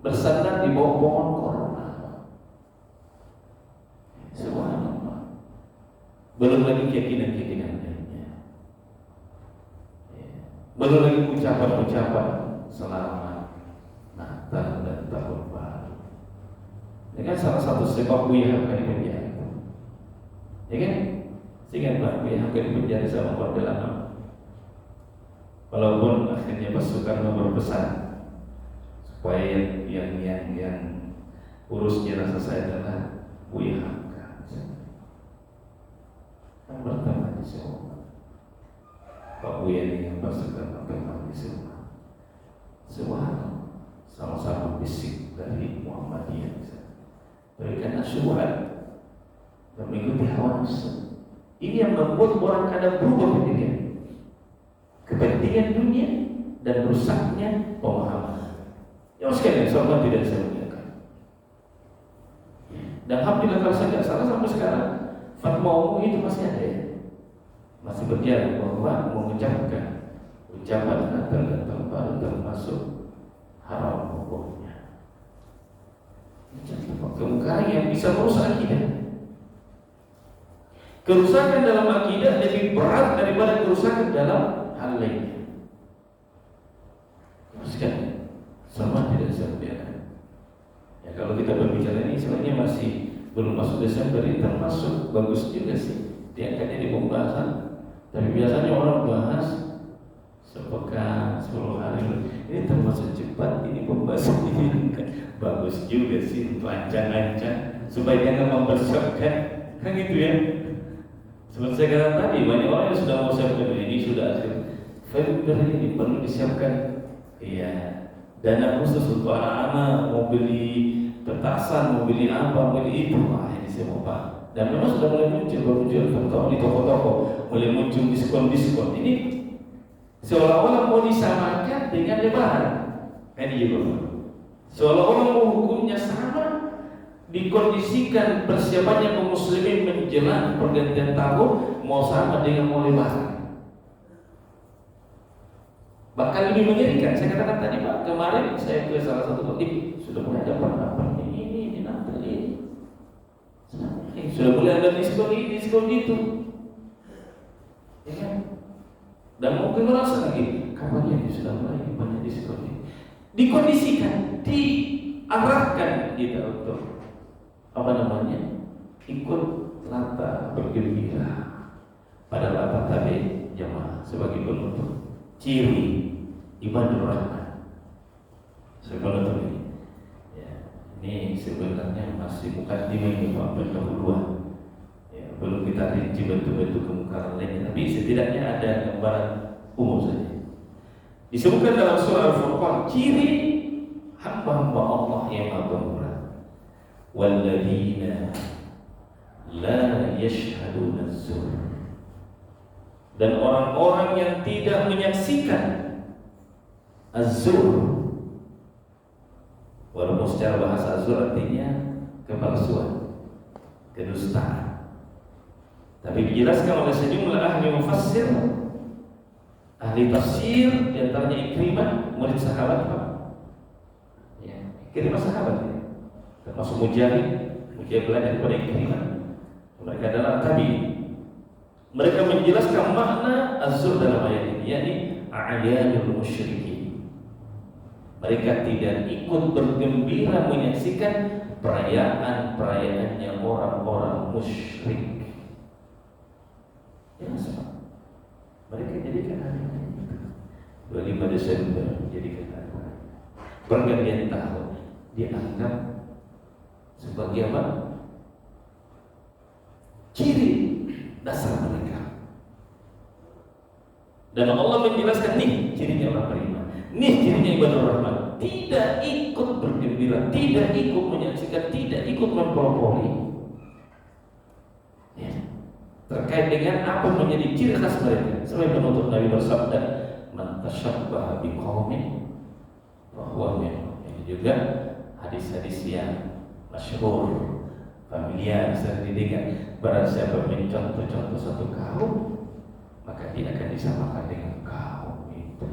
bersandar di bawah pohon korma. Subhanallah. Belum lagi keyakinan-keyakinan lainnya. Belum lagi ucapan-ucapan selamat Natal dan Tahun Baru. Ini kan salah satu sebab Buya Hamka di penjara. Ya kan? Sehingga Pak Buya Hamka di penjara sama Orde Lama. Walaupun akhirnya pasukan berpesan supaya yang urus jenazah saya adalah Buya Hamka. Yang pertama di semua Pak Buya ini yang pasukan pertama di semua. Semua sama-sama bisik dari Muhammadiyah. Berikan syubhat dan mengikuti hawa nafsu. Ini yang membuat orang kadang berubah kepentingan dunia dan rusaknya pemahaman. Yang sekalian, sahabat tidak saya muliakan. Dan alhamdulillah kalau saya tidak salah sampai sekarang fatwa umum itu masih ada ya, masih berjalan bahwa mengucapkan ucapan Natal dan Tahun Baru termasuk haram hukumnya. Kemungkaran yang bisa merusak akidah. Kerusakan dalam akidah lebih berat daripada kerusakan dalam hal lainnya. Sekali, sama tidak sempurna. Ya kalau kita berbicara ini sebenarnya masih belum masuk Desember, ini termasuk bagus juga sih. Diangkatnya di pembahasan. Tapi biasanya orang bahas sepekan, 10 hari. Ini termasuk cepat. Ini pembahasan ini bagus juga sih untuk ancang-ancang supaya jangan mempersiapkan, kan gitu ya. Seperti saya katakan tadi, banyak orang yang sudah mau siapkan ini sudah akhir Februari ini perlu disiapkan. Iya, dana khusus untuk anak-anak, mau beli petasan, mau beli apa, mau beli itu. Wah, ini saya mau Pak. Dan memang sudah mulai muncul terutama di toko-toko, mulai muncul diskon-diskon. Ini seolah-olah mau disamakan dengan Lebaran. Ini juga. Seolah-olah mau hukumnya sama, dikondisikan persiapannya kaum muslimin menjelang pergantian tahun mau sama dengan mau Lebaran. Bahkan lebih mengerikan. Saya katakan tadi Pak, kemarin saya ke salah satu kotip sudah mulai ada pernapan ini Natal ini. Sudah mulai ada diskon ini, diskon itu. Ya kan? Dan mungkin merasa lagi kapan ini sudah mulai banyak diskon ini. Dikondisikan, diarahkan kita untuk apa namanya? Ikut lata bergembira pada lata tabi jamaah sebagai penutup. Ciri ibadah rahman sebenarnya ini. Ya, ini sebenarnya masih mukadimah ini Pak pendahuluan. Ya, belum kita rinci bentuk-bentuk kemungkaran lainnya, tapi setidaknya ada gambaran umum saja. Disebutkan dalam surah Al-Furqan ciri hamba-hamba Allah yang Maha Pemurah. Walladzina la yashhaduna az-zur. Dan orang-orang yang tidak menyaksikan az-zur. Walaupun secara bahasa az-zur artinya kepalsuan, kedustaan. Tapi dijelaskan oleh sejumlah ahli mufassir, ahli tafsir, di antaranya Ikrimah, murid sahabat Pak. Ya, Ikrimah sahabat ya. Termasuk Mujahid belajar daripada Ikrimah. Mereka adalah tabi'in. Mereka menjelaskan makna az-zur dalam ayat ini, yakni a'yadul musyrikin. Mereka tidak ikut bergembira menyaksikan perayaan-perayaannya orang-orang musyrik. Ya sama. Mereka jadikan hari itu 25 Desember jadikan hari raya. Pergantian tahun dianggap sebagai apa? Ciri dasar mereka. Dan Allah menjelaskan nih cirinya orang beriman, nih cirinya ibadah rahman. Tidak ikut bergembira, tidak ikut menyaksikan, tidak ikut mempelopori. Ya. Terkait dengan apa menjadi ciri khas mereka. Sampai penutup Nabi bersabda, "Man tashabbaha biqaumin fahuwa minhum." Ini juga hadis-hadis yang masyhur, familiar, sering didengar. Barang siapa mencontoh-contoh satu kaum, maka dia akan disamakan dengan kaum itu.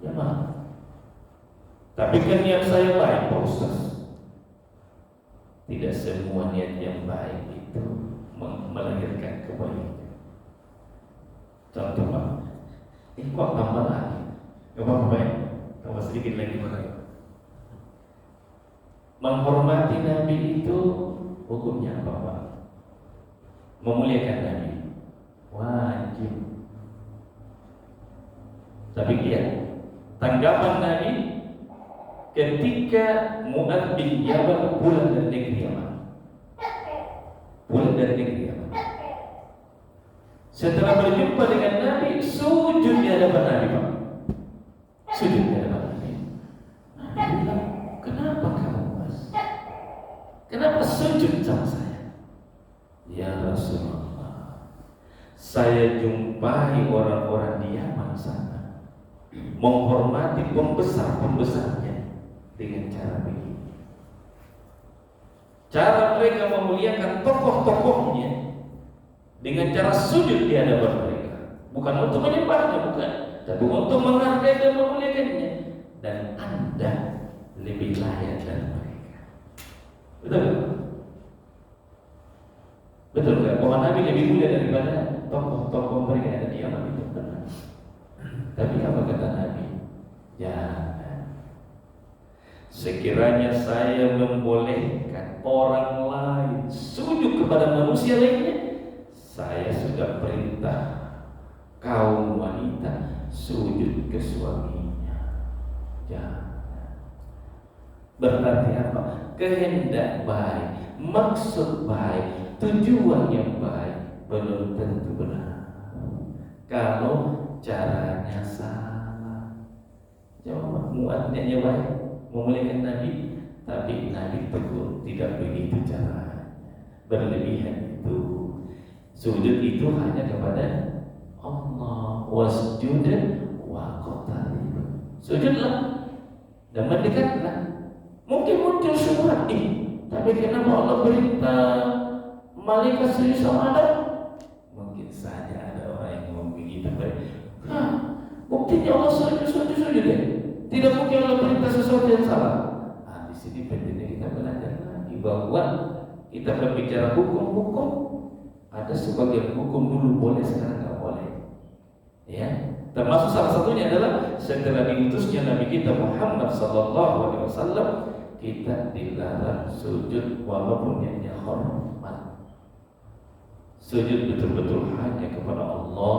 Ya maaf. Tapi kan niat saya baik, Pak Ustaz. Tidak semua niat yang baik itu melahirkan kebaikan. Contoh Pak, ini kok tambah lagi? Gak apa-apa ya? Tambah sedikit lagi Pak. Menghormati Nabi itu hukumnya apa Pak? Memuliakan Nabi wajib. Tapi lihat tanggapan Nabi ketika Mu'adz bin Jabal pulang dari negeri Yaman. Pulang dari negeri Yaman. Setelah berjumpa dengan Nabi, sujud di hadapan Nabi, Pak. Sujud di hadapan Nabi. Nabi bilang, "Kenapa kamu, Mas? Kenapa sujud sama saya?" "Ya Rasulullah, saya jumpai orang-orang di Yaman sana menghormati pembesar-pembesarnya dengan cara begini. Cara mereka memuliakan tokoh-tokohnya dengan cara sujud di hadapan mereka, bukan untuk menyembahnya, bukan, tapi untuk menghargai dan memuliakannya. Dan Anda lebih layak dari mereka." Betul? Betul kan? Bahwa Nabi lebih mulia daripada tokoh-tokoh mereka yang ada di Yaman itu, benar. Tapi apa kata Nabi? Jangan. Sekiranya saya membolehkan orang lain sujud kepada manusia lainnya, saya sudah perintah kaum wanita sujud ke suaminya. Jangan. Berarti apa? Kehendak baik, maksud baik, tujuan yang baik belum tentu benar kalau caranya salah. Coba muatnya baik, memuliakan Nabi, tapi Nabi tegur tidak begitu caranya, berlebihan itu. Sujud itu hanya kepada Allah. Wasjud wa qatarib. Sujudlah dan mendekatlah. Mungkin muncul syubhat ini, tapi kenapa Allah perintah malaikat sujud sama Adam? Mungkin saja ada orang yang ngomong begitu. Buktinya Allah sujud ya. Tidak mungkin Allah perintah sesuatu yang salah. Nah, di sini pentingnya kita belajar lagi bahwa kita berbicara hukum-hukum, ada sebagian hukum dulu boleh, sekarang nggak boleh. Ya, termasuk salah satunya adalah setelah diutusnya Nabi kita Muhammad SAW, kita dilarang sujud walaupun niatnya hormat. Sujud betul-betul hanya kepada Allah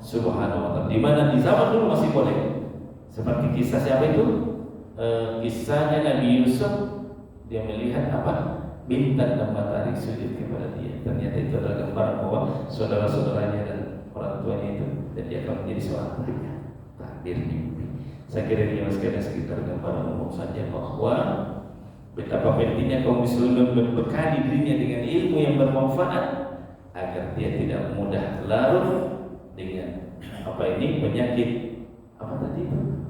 Subhanahu wa ta'ala. Di mana di zaman dulu masih boleh. Seperti kisah siapa itu? Kisahnya Nabi Yusuf, dia melihat apa? Bintang dan matahari sujud kepada dia. Ternyata itu adalah gambaran bahwa saudara-saudaranya dan orang tuanya itu, dan dia akan menjadi seorang takdir mimpi. Saya kira ini sekadar sekitar gambaran umum saja bahwa betapa pentingnya kaum muslimin membekali dirinya dengan ilmu yang bermanfaat agar dia tidak mudah larut dengan penyakit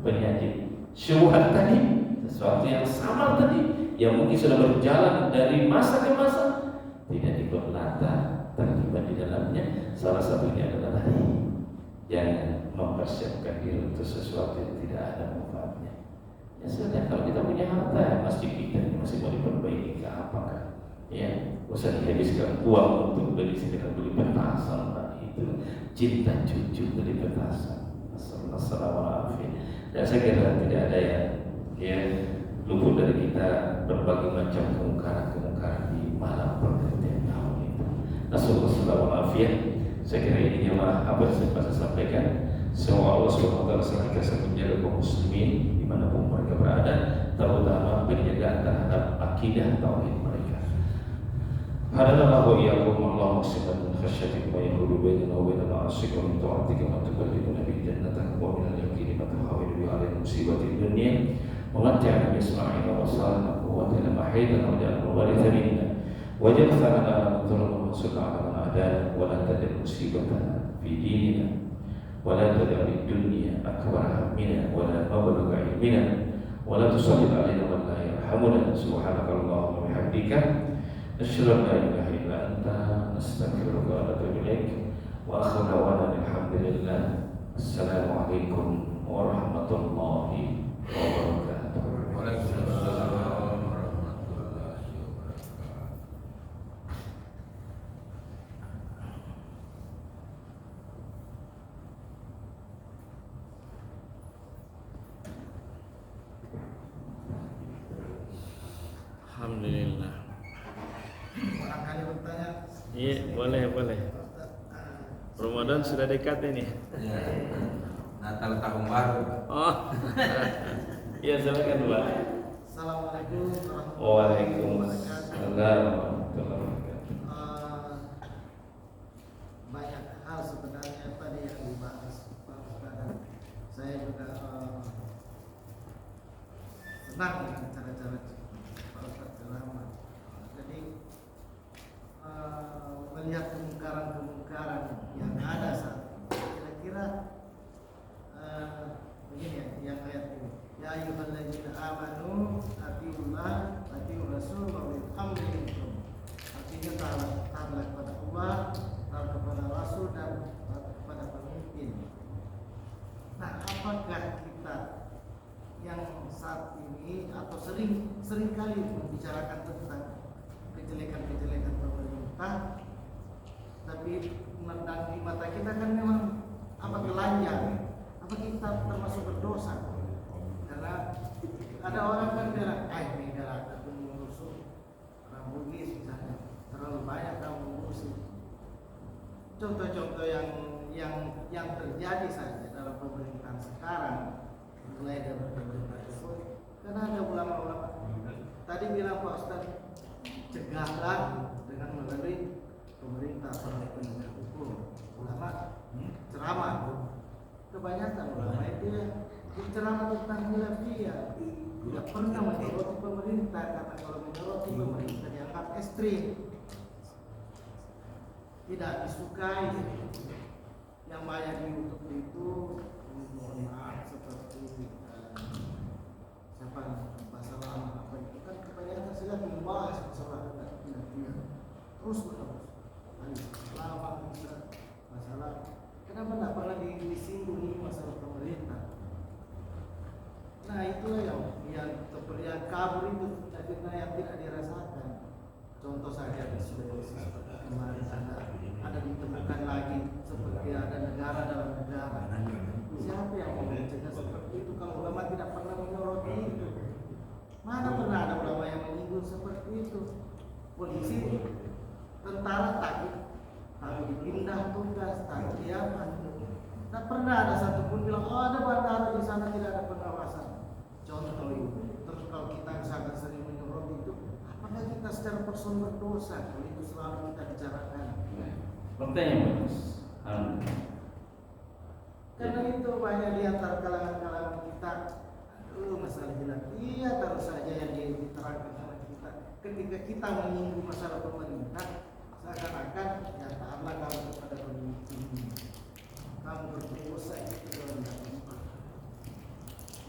penyakit syubhat tadi, sesuatu yang sama tadi yang mungkin sudah berjalan dari masa ke masa, tidak diberlata terlibat di dalamnya. Salah satunya adalah tadi, jangan mempersiapkan diri untuk sesuatu yang tidak ada manfaatnya. Ya sudah, kalau kita punya harta, masjid kita masih mau diperbaiki ke apakah? Ya, usah dihabiskan uang untuk beli sekedar beli petasan, itu cinta cucu beli petasan. Assalamualaikum. Dan saya kira tidak ada yang luput dari kita berbagai macam kemungkaran di malam pergantian tahun itu. Nasallallahu alaihi wasallam. Saya kira ini yang apa yang saya sampaikan. Semoga Allah SWT senantiasa menjaga kaum muslimin dimanapun mereka berada, terutama penjagaan terhadap akidah tauhid mereka. Hadallahu wa iyyakum Allahu subhanahu min khasyyatika wa yahulu bainana wa bainal ma'asik wa min ta'atika ma tuballighuna bi jannatika wa min al-yaqini ma tuhawwilu bi 'alaina musibati dunya wa mat'ana bi isma'ina wa salna quwwatana ma haydana wa ja'alna waritha minna waj'al tharana ala man zalama wa ansurna 'ala man adana wa la taj'al musibatana fi dinina ولا تجعل الدنيا أكبر همنا ولا مبلغ علمنا ولا تسلط علينا من لا يرحمنا سبحانك اللهم وبحمدك نشهد أن لا إله إلا أنت نستغفرك ونتوب إليك وآخر دعوانا الحمد لله السلام عليكم ورحمة الله وبركاته. Alhamdulillah. Barangkali bertanya. Iya, boleh. Ramadan sudah dekat ini. Ya, Natal tahun baru. Oh. Iya, silakan, Pak. Assalamualaikum warahmatullahi Waalaikumsalam warahmatullahi wabarakatuh. Banyak hal sebenarnya tadi yang dibahas Pak Ustaz. Saya juga senang dengan cara-cara Pak Ustaz ceramah. Jadi melihat kemungkaran-kemungkaran yang ada saat kira-kira begini ya, yang ayat ini. Ya ayyuhalladzina amanu atiullah atiur rasul wa ulil amri minkum. Artinya taatlah kepada Allah, taat kepada Rasul dan taat kepada pemimpin. Nah, apakah kita yang saat ini atau sering kali membicarakan tentang kejelekan-kejelekan pemerintah, tapi di mata kita kan memang telanjang. Apa kita termasuk berdosa? Karena ada orang kan bilang, negara itu mengurus orang Bugis misalnya, terlalu banyak kamu mengurusi. Contoh-contoh yang terjadi saja dalam pemerintahan sekarang, mulai dari pemerintah Jokowi, karena ada ulama-ulama. Tadi bilang Pak Ustaz, cegahlah dengan melalui pemerintah penegak hukum. Ulama ceramah, kebanyakan ulama itu berceramah tentang khilafiyah, tidak pernah menyoroti pemerintah, karena kalau menyoroti pemerintah dianggap ekstrim, tidak disukai. Yang banyak di YouTube itu, mohon maaf, seperti masalah apa itu kan kebanyakan sudah membahas masalah khilafiyah terus lama masalah. Kenapa tidak pernah disinggung ini masalah pemerintah? Nah, itulah yang kabur itu fitnah yang tidak dirasakan. Contoh saja di Sulawesi kemarin ada ditemukan lagi seperti ada negara dalam negara. Siapa yang mau mencegah seperti itu kalau ulama tidak pernah menyoroti itu? Mana pernah ada ulama yang menyinggung seperti itu? Polisi, tentara takut dipindah tugas, takut diaman. Tak pernah ada satupun bilang, ada bandara di sana tidak ada pengawasan. Contoh itu. Terus kalau kita misalkan sering menyoroti itu, apakah kita secara personal berdosa? Kalau itu selalu kita bicarakan. Pertanyaan bagus. Karena itu banyak di antara kalangan-kalangan kita, masalah khilafiyah terus saja yang diterangkan sama kita. Ketika kita menyinggung masalah pemerintah, seakan-akan ya taatlah kamu kepada pemimpin, kamu berdosa itu dalam agama.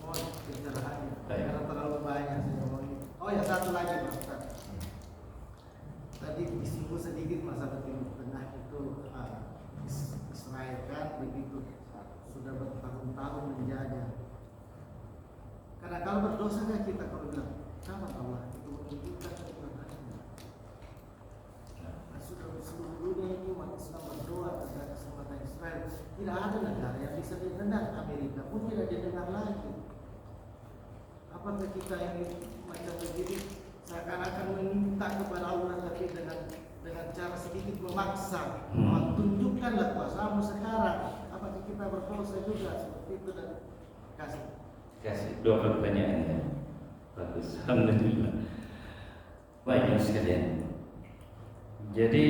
Mohon pencerahannya karena terlalu banyak saya ngomongin. Oh ya, satu lagi Pak Ustaz. Tadi disinggung sedikit masalah Timur Tengah itu, Israel kan begitu sudah bertahun-tahun menjajah. Karena kalau berdosa kan kita kalau bilang sama Allah itu menunjukkan kebenarannya. Sudah seluruh dunia ini umat Islam berdoa agar keselamatan Israel. Tidak ada negara yang bisa didengar, Amerika pun tidak didengar lagi. Apakah kita ini macam begini seakan-akan meminta kepada Allah tapi dengan dengan cara sedikit memaksa, tunjukkanlah kuasamu sekarang. Apakah kita berdosa juga seperti itu dan kasih dua pertanyaan ya. Bagus, alhamdulillah. Baik sekalian. Jadi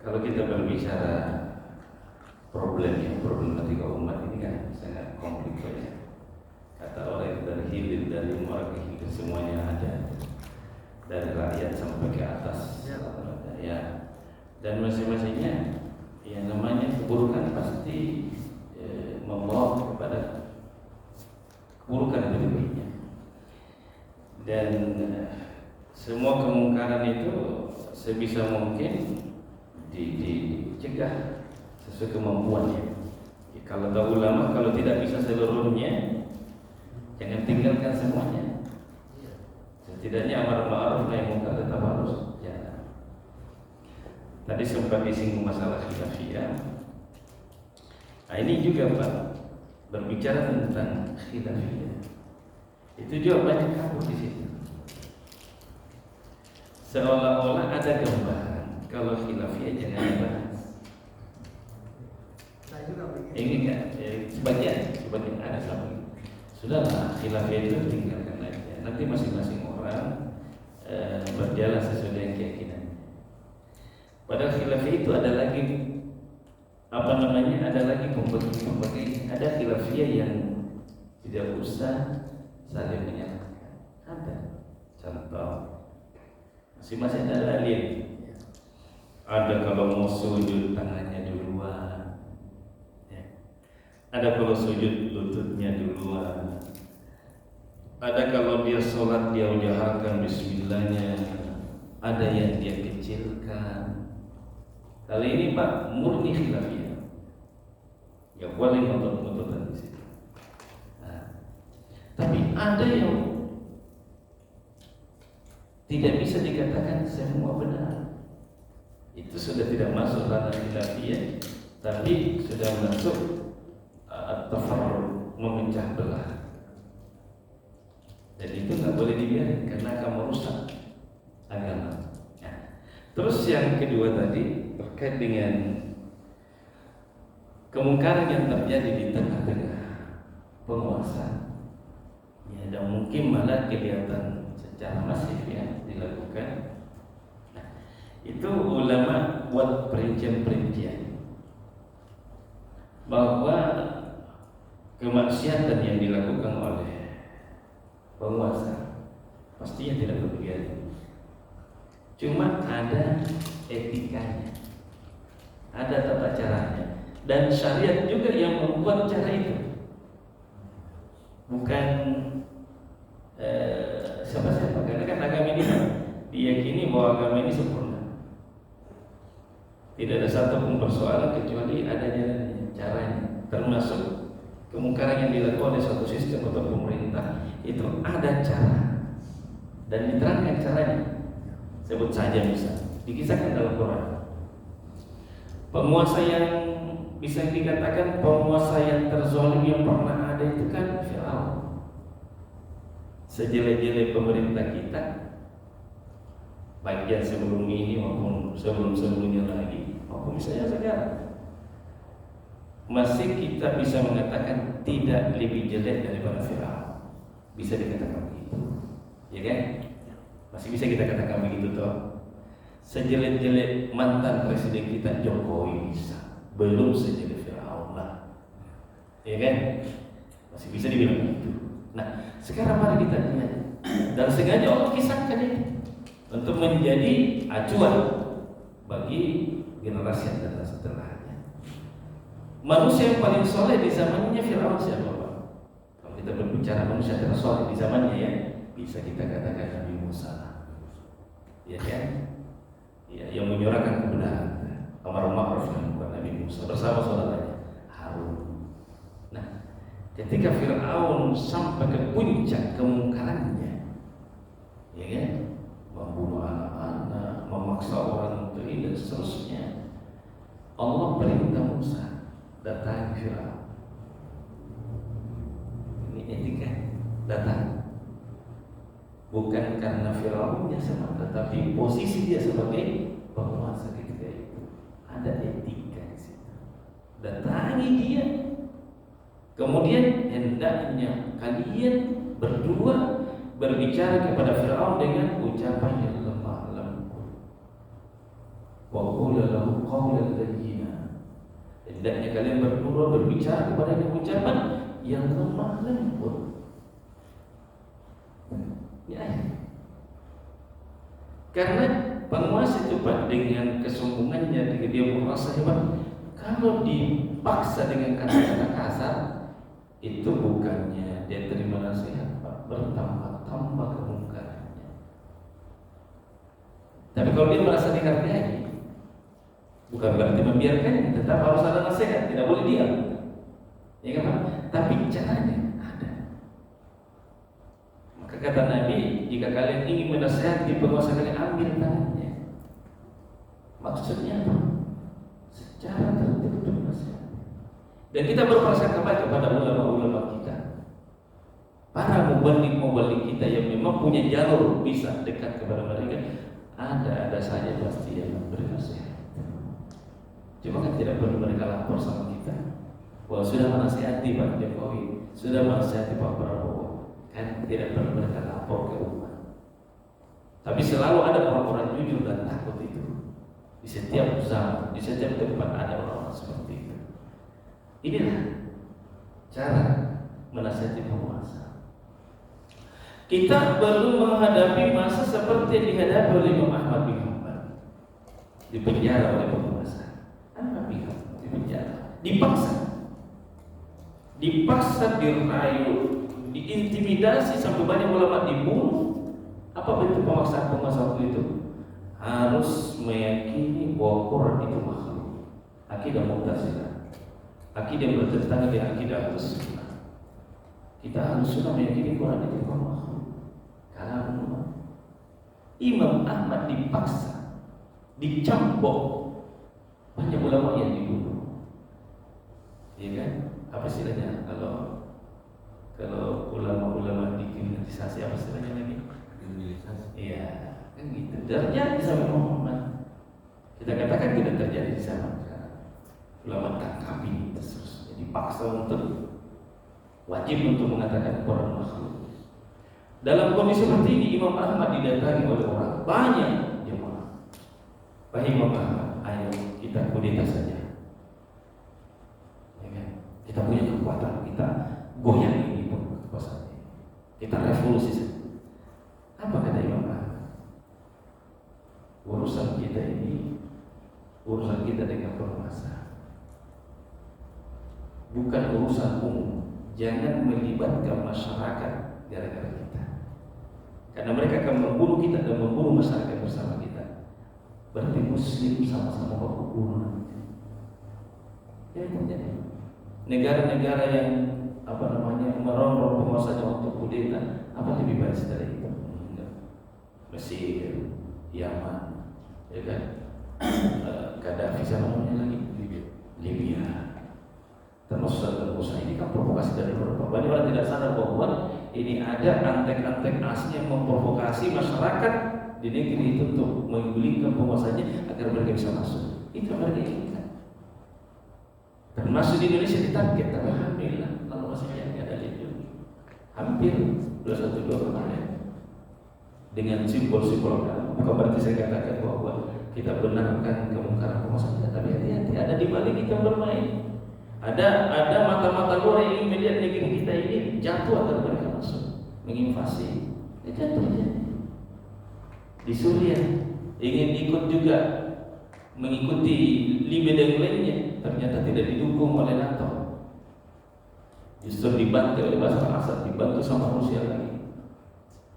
kalau kita berbicara problematika umat ini kan sangat kompleks ya. Kata orang dari hilir, dari muara ke hilir semuanya ada, dari rakyat sampai ke atas ya. Dan masing-masingnya yang namanya keburukan pasti membawa kepada keburukan berikutnya. Dan semua kemungkaran itu sebisa mungkin dicegah sesuai kemampuannya. Kalau tahu ulama, kalau tidak bisa seluruhnya, jangan tinggalkan semuanya. Setidaknya amar ma'ruf nahi munkar tetap harus jalan. Tadi sempat disinggung masalah khilafiyah. Nah ini juga Pak, berbicara tentang khilafiyah, itu juga banyak kabur di situ. Seolah-olah ada gambaran kalau khilafiyah jangan dibahas. Saya juga begitu. Ini kan sebagian ada sama. Sudahlah, khilafiyah itu tinggalkan aja. Nanti masing-masing orang berjalan sesuai dengan keyakinannya. Padahal khilafiyah itu ada lagi ada lagi pembagi. Ada khilafiyah yang tidak usah saling menyalahkan. Ada contoh. Masing-masing ada dalil. Ada kalau mau sujud tangannya duluan. Ada kalau sujud lututnya duluan. Ada kalau dia sholat dia ujahakan bismillahnya. Ada yang dia kecilkan. Kali ini Pak murni khilafiyah. Ya boleh ngotot-ngototan di situ. Nah, tapi ada yang tidak bisa dikatakan semua benar. Itu sudah tidak masuk ranah khilafiyah, tapi sudah masuk tafarruq, memecah belah. Dan itu nggak boleh dibiarkan karena akan merusak agama. Nah, terus yang kedua tadi terkait dengan kemungkaran yang terjadi di tengah-tengah penguasa, ya, dan mungkin malah kelihatan secara masif ya dilakukan. Nah, itu ulama buat perincian-perincian bahwa kemaksiatan yang dilakukan oleh penguasa pastinya tidak berlebihan. Cuma ada etikanya, ada tata caranya, dan syariat juga yang membuat cara itu. Bukan siapa-siapa, karena kan agama ini diyakini bahwa agama ini sempurna. Tidak ada satu pun persoalan kecuali adanya caranya, termasuk kemungkaran yang dilakukan oleh suatu sistem atau pemerintah itu ada cara dan diterangkan caranya. Sebut saja misal dikisahkan dalam Quran, penguasa yang bisa dikatakan penguasa yang terzalim yang pernah ada itu kan Firaun. Sejelek-jelek pemerintah kita, baik yang sebelum ini maupun sebelum-sebelumnya lagi, maupun misalnya sekarang, masih kita bisa mengatakan tidak lebih jelek daripada Firaun. Bisa dikatakan begitu, ya kan? Masih bisa kita katakan begitu toh. Sejelek-jelek mantan presiden kita Jokowi bisa, belum sejelek Firaun lah, ya kan? Masih bisa dibilang begitu. Nah, sekarang mari kita lihat, dan sengaja Allah kisahkan ini untuk menjadi acuan bagi generasi yang datang setelahnya. Manusia yang paling soleh di zamannya Firaun siapa Pak? Kalau kita berbicara manusia yang soleh di zamannya ya, bisa kita katakan Nabi Musa, ya kan? Ya, yang menyuarakan kebenaran, amar ma'ruf nahi munkar, Nabi Musa bersama saudaranya Harun. Nah, ketika Firaun sampai ke puncak kemungkarannya, ya kan? Membunuh anak-anak, memaksa orang untuk ini dan seterusnya, Allah perintah Musa datang Firaun. Ini etika datang, bukan karena Firaunnya semata, tetapi posisi dia sebagai penguasa ketika itu ada etika di situ. Datangi dia, kemudian hendaknya kalian berdua berbicara kepada Firaun dengan ucapan yang lemah lembut. Wa qul lahu qawlan layyina. Hendaknya kalian berdua berbicara kepada dengan ucapan yang lemah lembut. Ya. Karena penguasa itu Pak, dengan kesombongannya, dia merasa hebat. Kalau dipaksa dengan kata-kata kasar, itu bukannya dia terima nasihat, Pak, bertambah-tambah kemungkarannya. Tapi kalau dia merasa dihargai, bukan berarti membiarkannya, tetap harus ada nasihat, tidak boleh diam. Ya kan Pak? Tapi caranya ada. Maka kata Nabi, jika kalian ingin menasihati penguasa kalian, ambil tangannya. Maksudnya apa? Secara tertutup nasihat. Dan kita berprasangka baik kepada ulama-ulama kita, para mubalik kita yang memang punya jalur bisa dekat kepada mereka. Ada saja pasti yang memberi nasihat. Cuma kan tidak perlu mereka lapor sama kita. Wah, sudah menasihati Pak Jokowi, sudah menasihati Pak Prabowo, kan tidak perlu mereka lapor ke umat. Tapi selalu ada orang-orang jujur dan takut itu. Di setiap zaman, di setiap tempat ada orang-orang seperti itu. Inilah cara menasihati penguasa. Kita perlu menghadapi masa seperti yang dihadapi oleh Imam Ahmad bin Hanbal, dipenjara oleh penguasa. Apa bin Hanbal dipenjara? Dipaksa, dirayu, diintimidasi sampai banyak ulama dibunuh. Apa bentuk pemaksaan penguasa waktu itu? Harus meyakini bahwa Quran itu makhluk. Akidah Mu'tazilah, akidah yang bertentangan dengan akidah Ahlus-Sunnah. Kita harus sudah meyakini Quran itu makhluk. Karena Imam Ahmad dipaksa, dicambuk, banyak ulama yang dibunuh. Iya kan? Apa istilahnya kalau ulama-ulama dikriminalisasi, apa istilahnya lagi? Kriminalisasi. Iya, kan gitu. Terjadi sama Muhammad. Kita katakan tidak terjadi di zaman sekarang. Ulama kami terus dipaksa untuk wajib untuk mengatakan Quran makhluk. Dalam kondisi seperti ini, Imam Ahmad didatangi oleh orang banyak jemaah. Wahai Imam Ahmad, ayo kita kudeta saja. Ya kan? Kita punya kekuatan, kita goyang ini kekuasaan ini. Kita revolusi saja. Apa kata Imam Ahmad? Urusan kita ini, urusan kita dengan penguasa, bukan urusan umum. Jangan melibatkan masyarakat gara-gara kita, karena mereka akan membunuh kita dan membunuh masyarakat bersama kita. Berarti Muslim sama-sama berbunuh nanti. Ya itu jadi negara-negara yang merongrong penguasanya untuk kudeta, apa lebih baik dari itu? Mesir, Yaman, ya kan? Gaddafi sama namanya lagi, Libya. Termasuk Saddam Hussein. Ini kan provokasi dari Eropa. Banyak orang tidak sadar bahwa ini ada antek-antek asing yang memprovokasi masyarakat di negeri itu untuk menggulingkan penguasanya agar mereka bisa masuk. Itu yang mereka inginkan. Termasuk di Indonesia ditarget, tapi alhamdulillah lalu masih ada lihat hampir 212 kemarin dengan simbol-simbol agama. Bukan berarti saya katakan bahwa kita benarkan kemungkaran penguasa, tapi hati-hati, ada di balik kita bermain. Ada mata-mata luar yang ingin melihat negeri kita ini jatuh agar mereka masuk menginvasi. Itu yang terjadi di Suriah. Ingin ikut juga mengikuti Libya dan lainnya, ternyata tidak didukung oleh NATO. Justru dibantu oleh Bashar al-Assad, dibantu sama Rusia lagi.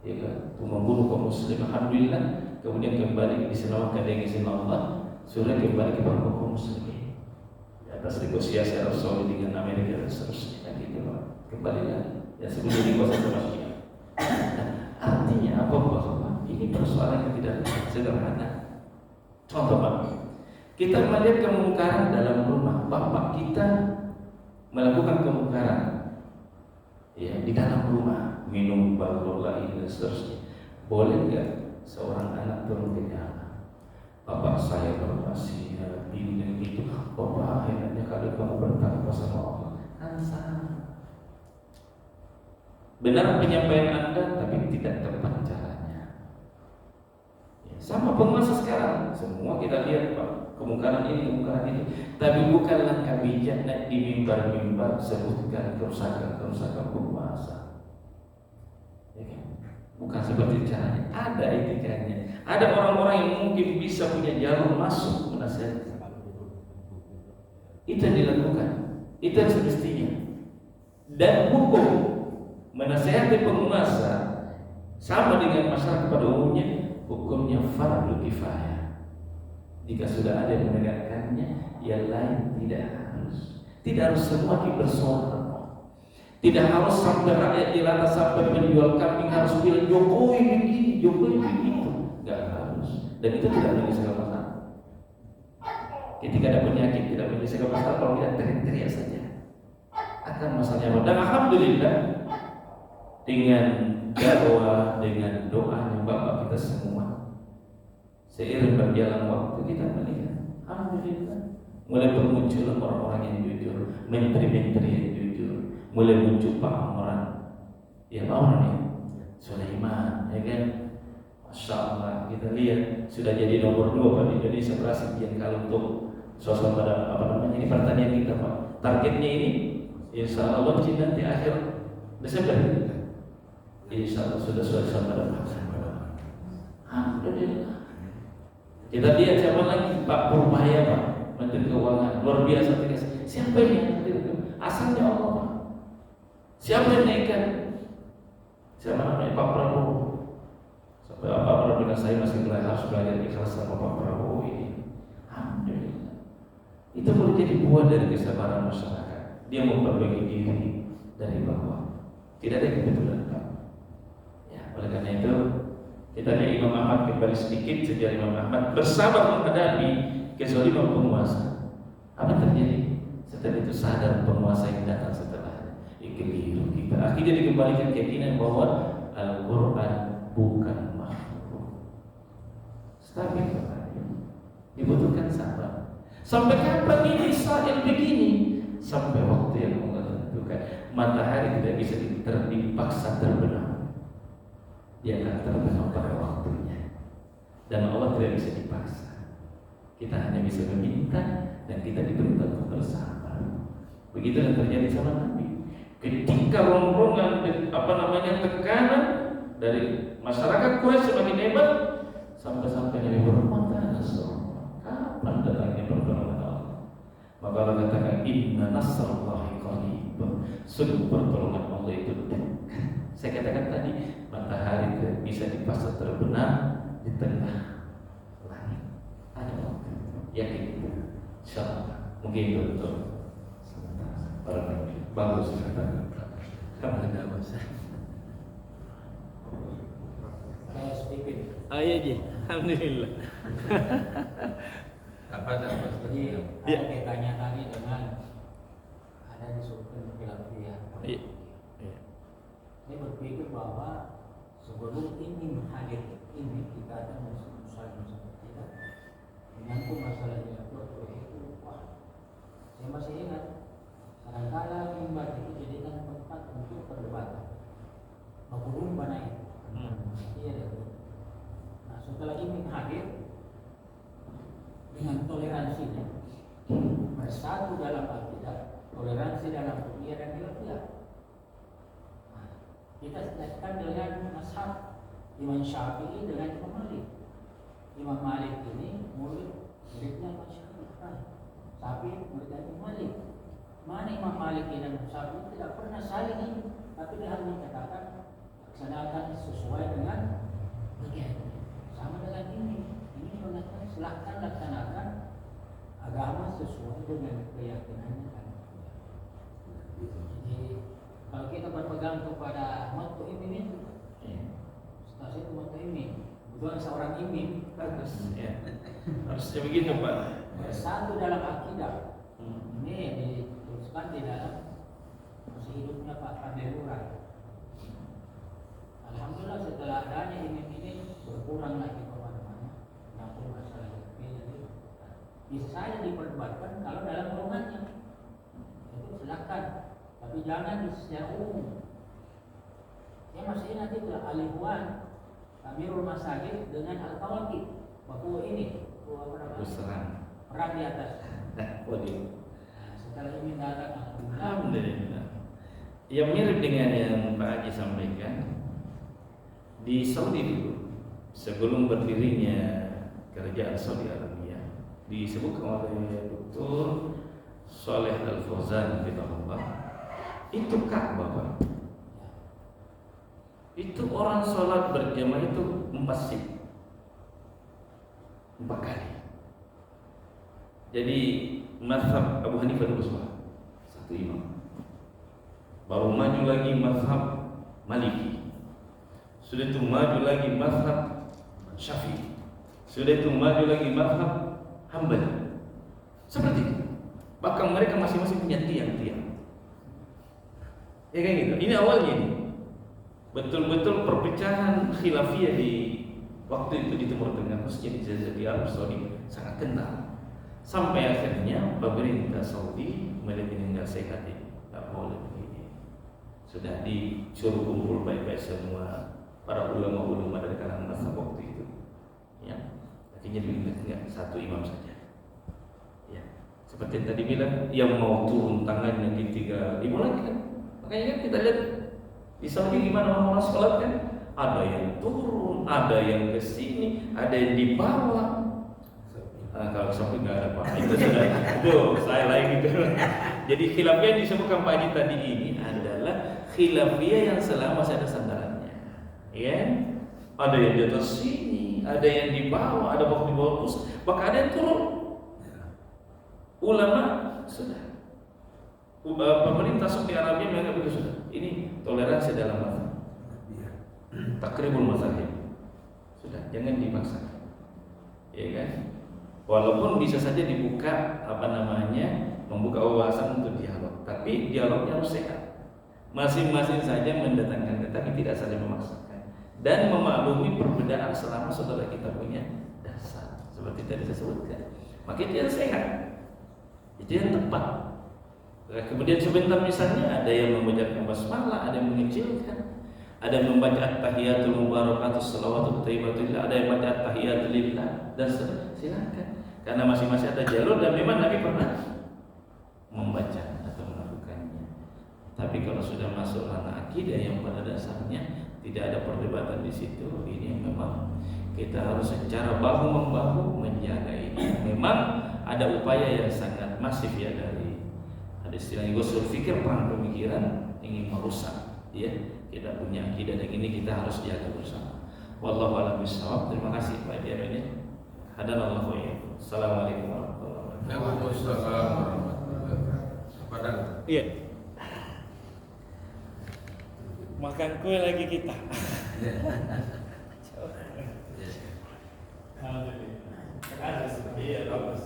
Ya kan? Untuk membunuh kaum muslim. Alhamdulillah, kemudian kembali diselamatkan dengan izin Allah. Suriah kembali kepada kaum muslimin atas negosiasi Arab Saudi dengan Amerika dan seterusnya, dan gitu kembali lagi ya sebelum dikuasai sama Syiah. Artinya apa bahwa ini persoalan yang tidak sederhana. Contoh Pak, kita melihat kemungkaran dalam rumah, bapak kita melakukan kemungkaran ya di dalam rumah, minum, balur lain dan seterusnya. Boleh nggak seorang anak turun ke jalan. Bapak saya berwasiat ini dan itu. Bapak akhirnya kalau kamu bertakwa sama Allah, kan salah. Benar penyampaian Anda, tapi tidak tepat caranya. Ya, sama penguasa sekarang, semua kita lihat Pak, kemungkaran ini, kemungkaran itu. Tapi bukanlah bijak di mimbar-mimbar sebutkan kerusakan penguasa. Ya kan? Bukan seperti caranya. Ada etikanya. Ada orang-orang yang mungkin bisa punya jalur masuk menasihati. Itu yang dilakukan. Itu yang semestinya. Dan hukum menasihati penguasa sama dengan masyarakat pada umumnya, hukumnya fardu kifayah. Jika sudah ada yang menegakkannya, yang lain tidak harus. Tidak harus semua bersuara. Tidak harus sampai rakyat jelata, sampai menjual kambing harus bilang Jokowi begini, Jokowi begitu. Enggak harus. Dan itu tidak menyelesaikan masalah. Ketika ada penyakit tidak menyelesaikan masalah kalau tidak teriak-teriak saja. Akan masalahnya. Dan alhamdulillah dengan dakwah, dengan doanya Bapak kita semua, seiring berjalan waktu kita melihat, alhamdulillah mulai bermunculan orang-orang yang jujur, menteri-menteri yang jujur. Mulai muncul Pak Amran, ya Pak Amran ya, Sulaiman, ya kan, Masya Allah kita lihat sudah jadi nomor 2 Pak di Indonesia berhasil yang kalau untuk suasana ini pertanian kita Pak. Targetnya ini, Insya Allah nanti akhir Desember, Insya Allah sudah pada Pak. Alhamdulillah. Kita lihat siapa lagi Pak Purbaya Pak, Menteri Keuangan luar biasa tegas. Siapa ini? Asalnya Allah Pak. Siapa yang naikkan? Siapa namanya Pak Prabowo? Sampai Pak Prabowo bilang saya masih harus belajar ikhlas sama Pak Prabowo ini. Alhamdulillah. Itu boleh jadi buah dari kesabaran masyarakat. Dia memperbaiki diri dari bawah. Tidak ada kebetulan Pak. Ya, oleh karena itu kita lihat Imam Ahmad kembali sedikit sejarah Imam Ahmad bersabar menghadapi kezaliman penguasa. Apa terjadi? Setelah itu sadar penguasa yang datang setelah keliru kita. Akhirnya dikembalikan keyakinan bahwa Al-Quran bukan makhluk. Stabil dibutuhkan sabar. Sampai kapan ini Israel begini? Sampai waktu yang Allah tentukan. Matahari tidak bisa dipaksa terbenam. Dia akan terbenam pada waktunya. Dan Allah tidak bisa dipaksa. Kita hanya bisa meminta dan kita diperintah untuk bersabar. Begitu yang terjadi sama Nabi. Ketika rombongan tekanan dari masyarakat Quraisy semakin hebat, sampai-sampai Nabi berkata, kapan datangnya pertolongan Allah? Maka Allah katakan, Inna nasrallahi qarib. Sungguh pertolongan Allah itu dekat. Saya katakan tadi, matahari bisa dipaksa terbenam di tengah langit. Ada waktu. Yakin itu. Insyaallah. Mungkin itu betul. Bagus. Kamu ada masa. Saya sedikit. Iya ji, alhamdulillah. Apa? Jadi Ya. ada kaitannya tadi dengan ada disebutkan khilafiyah. Iya. Saya berpikir bahwa sebelum ini hadir ini kita ada masalah kita menyangkut masalah khilafiyah itu. Wah, saya masih ingat. Kadang-kadang mimbar itu jadikan tempat untuk perdebatan. Makulun banai. Iya. Nah, setelah ini hadir dengan toleransinya, bersatu dalam akidah, toleransi dalam dunia dan khilafiyah. Nah, kita sesuaikan dengan mazhab Imam Syafi'i dengan Imam Malik. Imam Malik ini muridnya Imam Syafi'i. Syafi'i muridnya Imam Malik. Mana Imam Malik dan Syafi'i tidak pernah saling ini, tapi dia hanya katakan laksanakan sesuai dengan bagian. Sama dengan ini mengatakan silahkan laksanakan agama sesuai dengan keyakinannya. Jadi kalau kita berpegang kepada motto imam itu, status itu motto imam, bukan seorang imam Harus begitu Pak. bersatu dalam akidah. Ini yang dituliskan di dalam masih hidupnya Pak Pandelurai. Alhamdulillah setelah adanya ini berkurang lagi pemahamannya, menyangkut masalah itu. Jadi bisa saja diperdebatkan kalau dalam rumahnya itu silakan, tapi jangan di secara umum. Saya masih ingat itu Al-Ikhwan Amirul Masajid dengan Al-Kawaki waktu ini Serang. perang di atas. Waduh. Nah, setelah ini datang Alhamdulillah. Yang mirip dengan yang Pak Haji sampaikan, di Saudi dulu sebelum berdirinya kerajaan Saudi Arabia disebutkan oleh Dr. Saleh Al-Fauzan rahimahullah, itu Ka'bah Pak. Itu orang sholat berjamaah itu 4 shift, 4 kali. Jadi mazhab Abu Hanifah dulu sholat 1 imam, baru maju lagi mazhab Maliki, sudah itu maju lagi mazhab Syafi'i, sudah itu maju lagi mazhab Hambali. Seperti itu. Bahkan mereka masing-masing punya tiang-tiang. Ya kayak gitu. Ini awalnya ini. Betul-betul perpecahan khilafiyah di waktu itu di Timur Tengah, khususnya di Jazirah Arab Saudi sangat kental. Sampai akhirnya pemerintah Saudi melihat ini nggak sehat ini, nggak boleh begini. Sudah disuruh kumpul baik-baik semua para ulama-ulama dari kalangan masa waktu itu. Ya, akhirnya diingat 1 imam saja. Ya, seperti yang tadi bilang, yang mau turun tangannya di 3.000 lagi kan. Makanya kan kita lihat di Saudi gimana orang-orang sholat kan, ada yang turun, ada yang ke sini, ada yang di bawah. Kalau sampai nggak ada Pak, itu sudah itu saya lagi gitu. Jadi khilafiyah yang disebutkan Pak Haji tadi ini adalah khilafiyah yang selama ada sandarannya. Ya, ada yang di atas sini, ada yang di bawah, ada waktu di bawah pusat, bahkan ada yang turun. Ulama sudah. Pemerintah Saudi Arabia menganggap itu sudah. Ini toleransi dalam mazhab. Takribul mazhab. Sudah, jangan dipaksakan. Ya kan? Walaupun bisa saja dibuka membuka wawasan untuk dialog, tapi dialognya harus sehat. Masing-masing saja mendatangkan, tetapi tidak saling memaksakan dan memaklumi perbedaan selama saudara kita punya dasar. Seperti tadi saya sebutkan. Maka itu yang sehat. Itu yang tepat. Kemudian sebentar misalnya ada yang membacakan basmalah, ada yang mengecilkan, ada yang membaca at-tahiyatul mubarakatus shalawatut thayyibatulillah, ada yang membaca at-tahiyatul lillah, dan silakan. Karena masing-masing ada jalur dan memang Nabi pernah membaca atau melakukannya. Tapi kalau sudah masuk ranah akidah yang pada dasarnya tidak ada perdebatan di situ, ini memang kita harus secara bahu membahu menjaga ini. Memang ada upaya yang sangat masif ya dari ada istilahnya usul fikir, perang pemikiran ingin merusak ya, tidak punya akidah, dan ini kita harus jaga bersama. Wallahu a'lam bishawab. Terima kasih Pak Dian ini. Hadanallahu wa iyyakum. Assalamualaikum warahmatullahi wabarakatuh. Waalaikumsalam warahmatullahi wabarakatuh. Padahal Iya. Makan kue lagi kita. Alhamdulillah. Iya, bagus.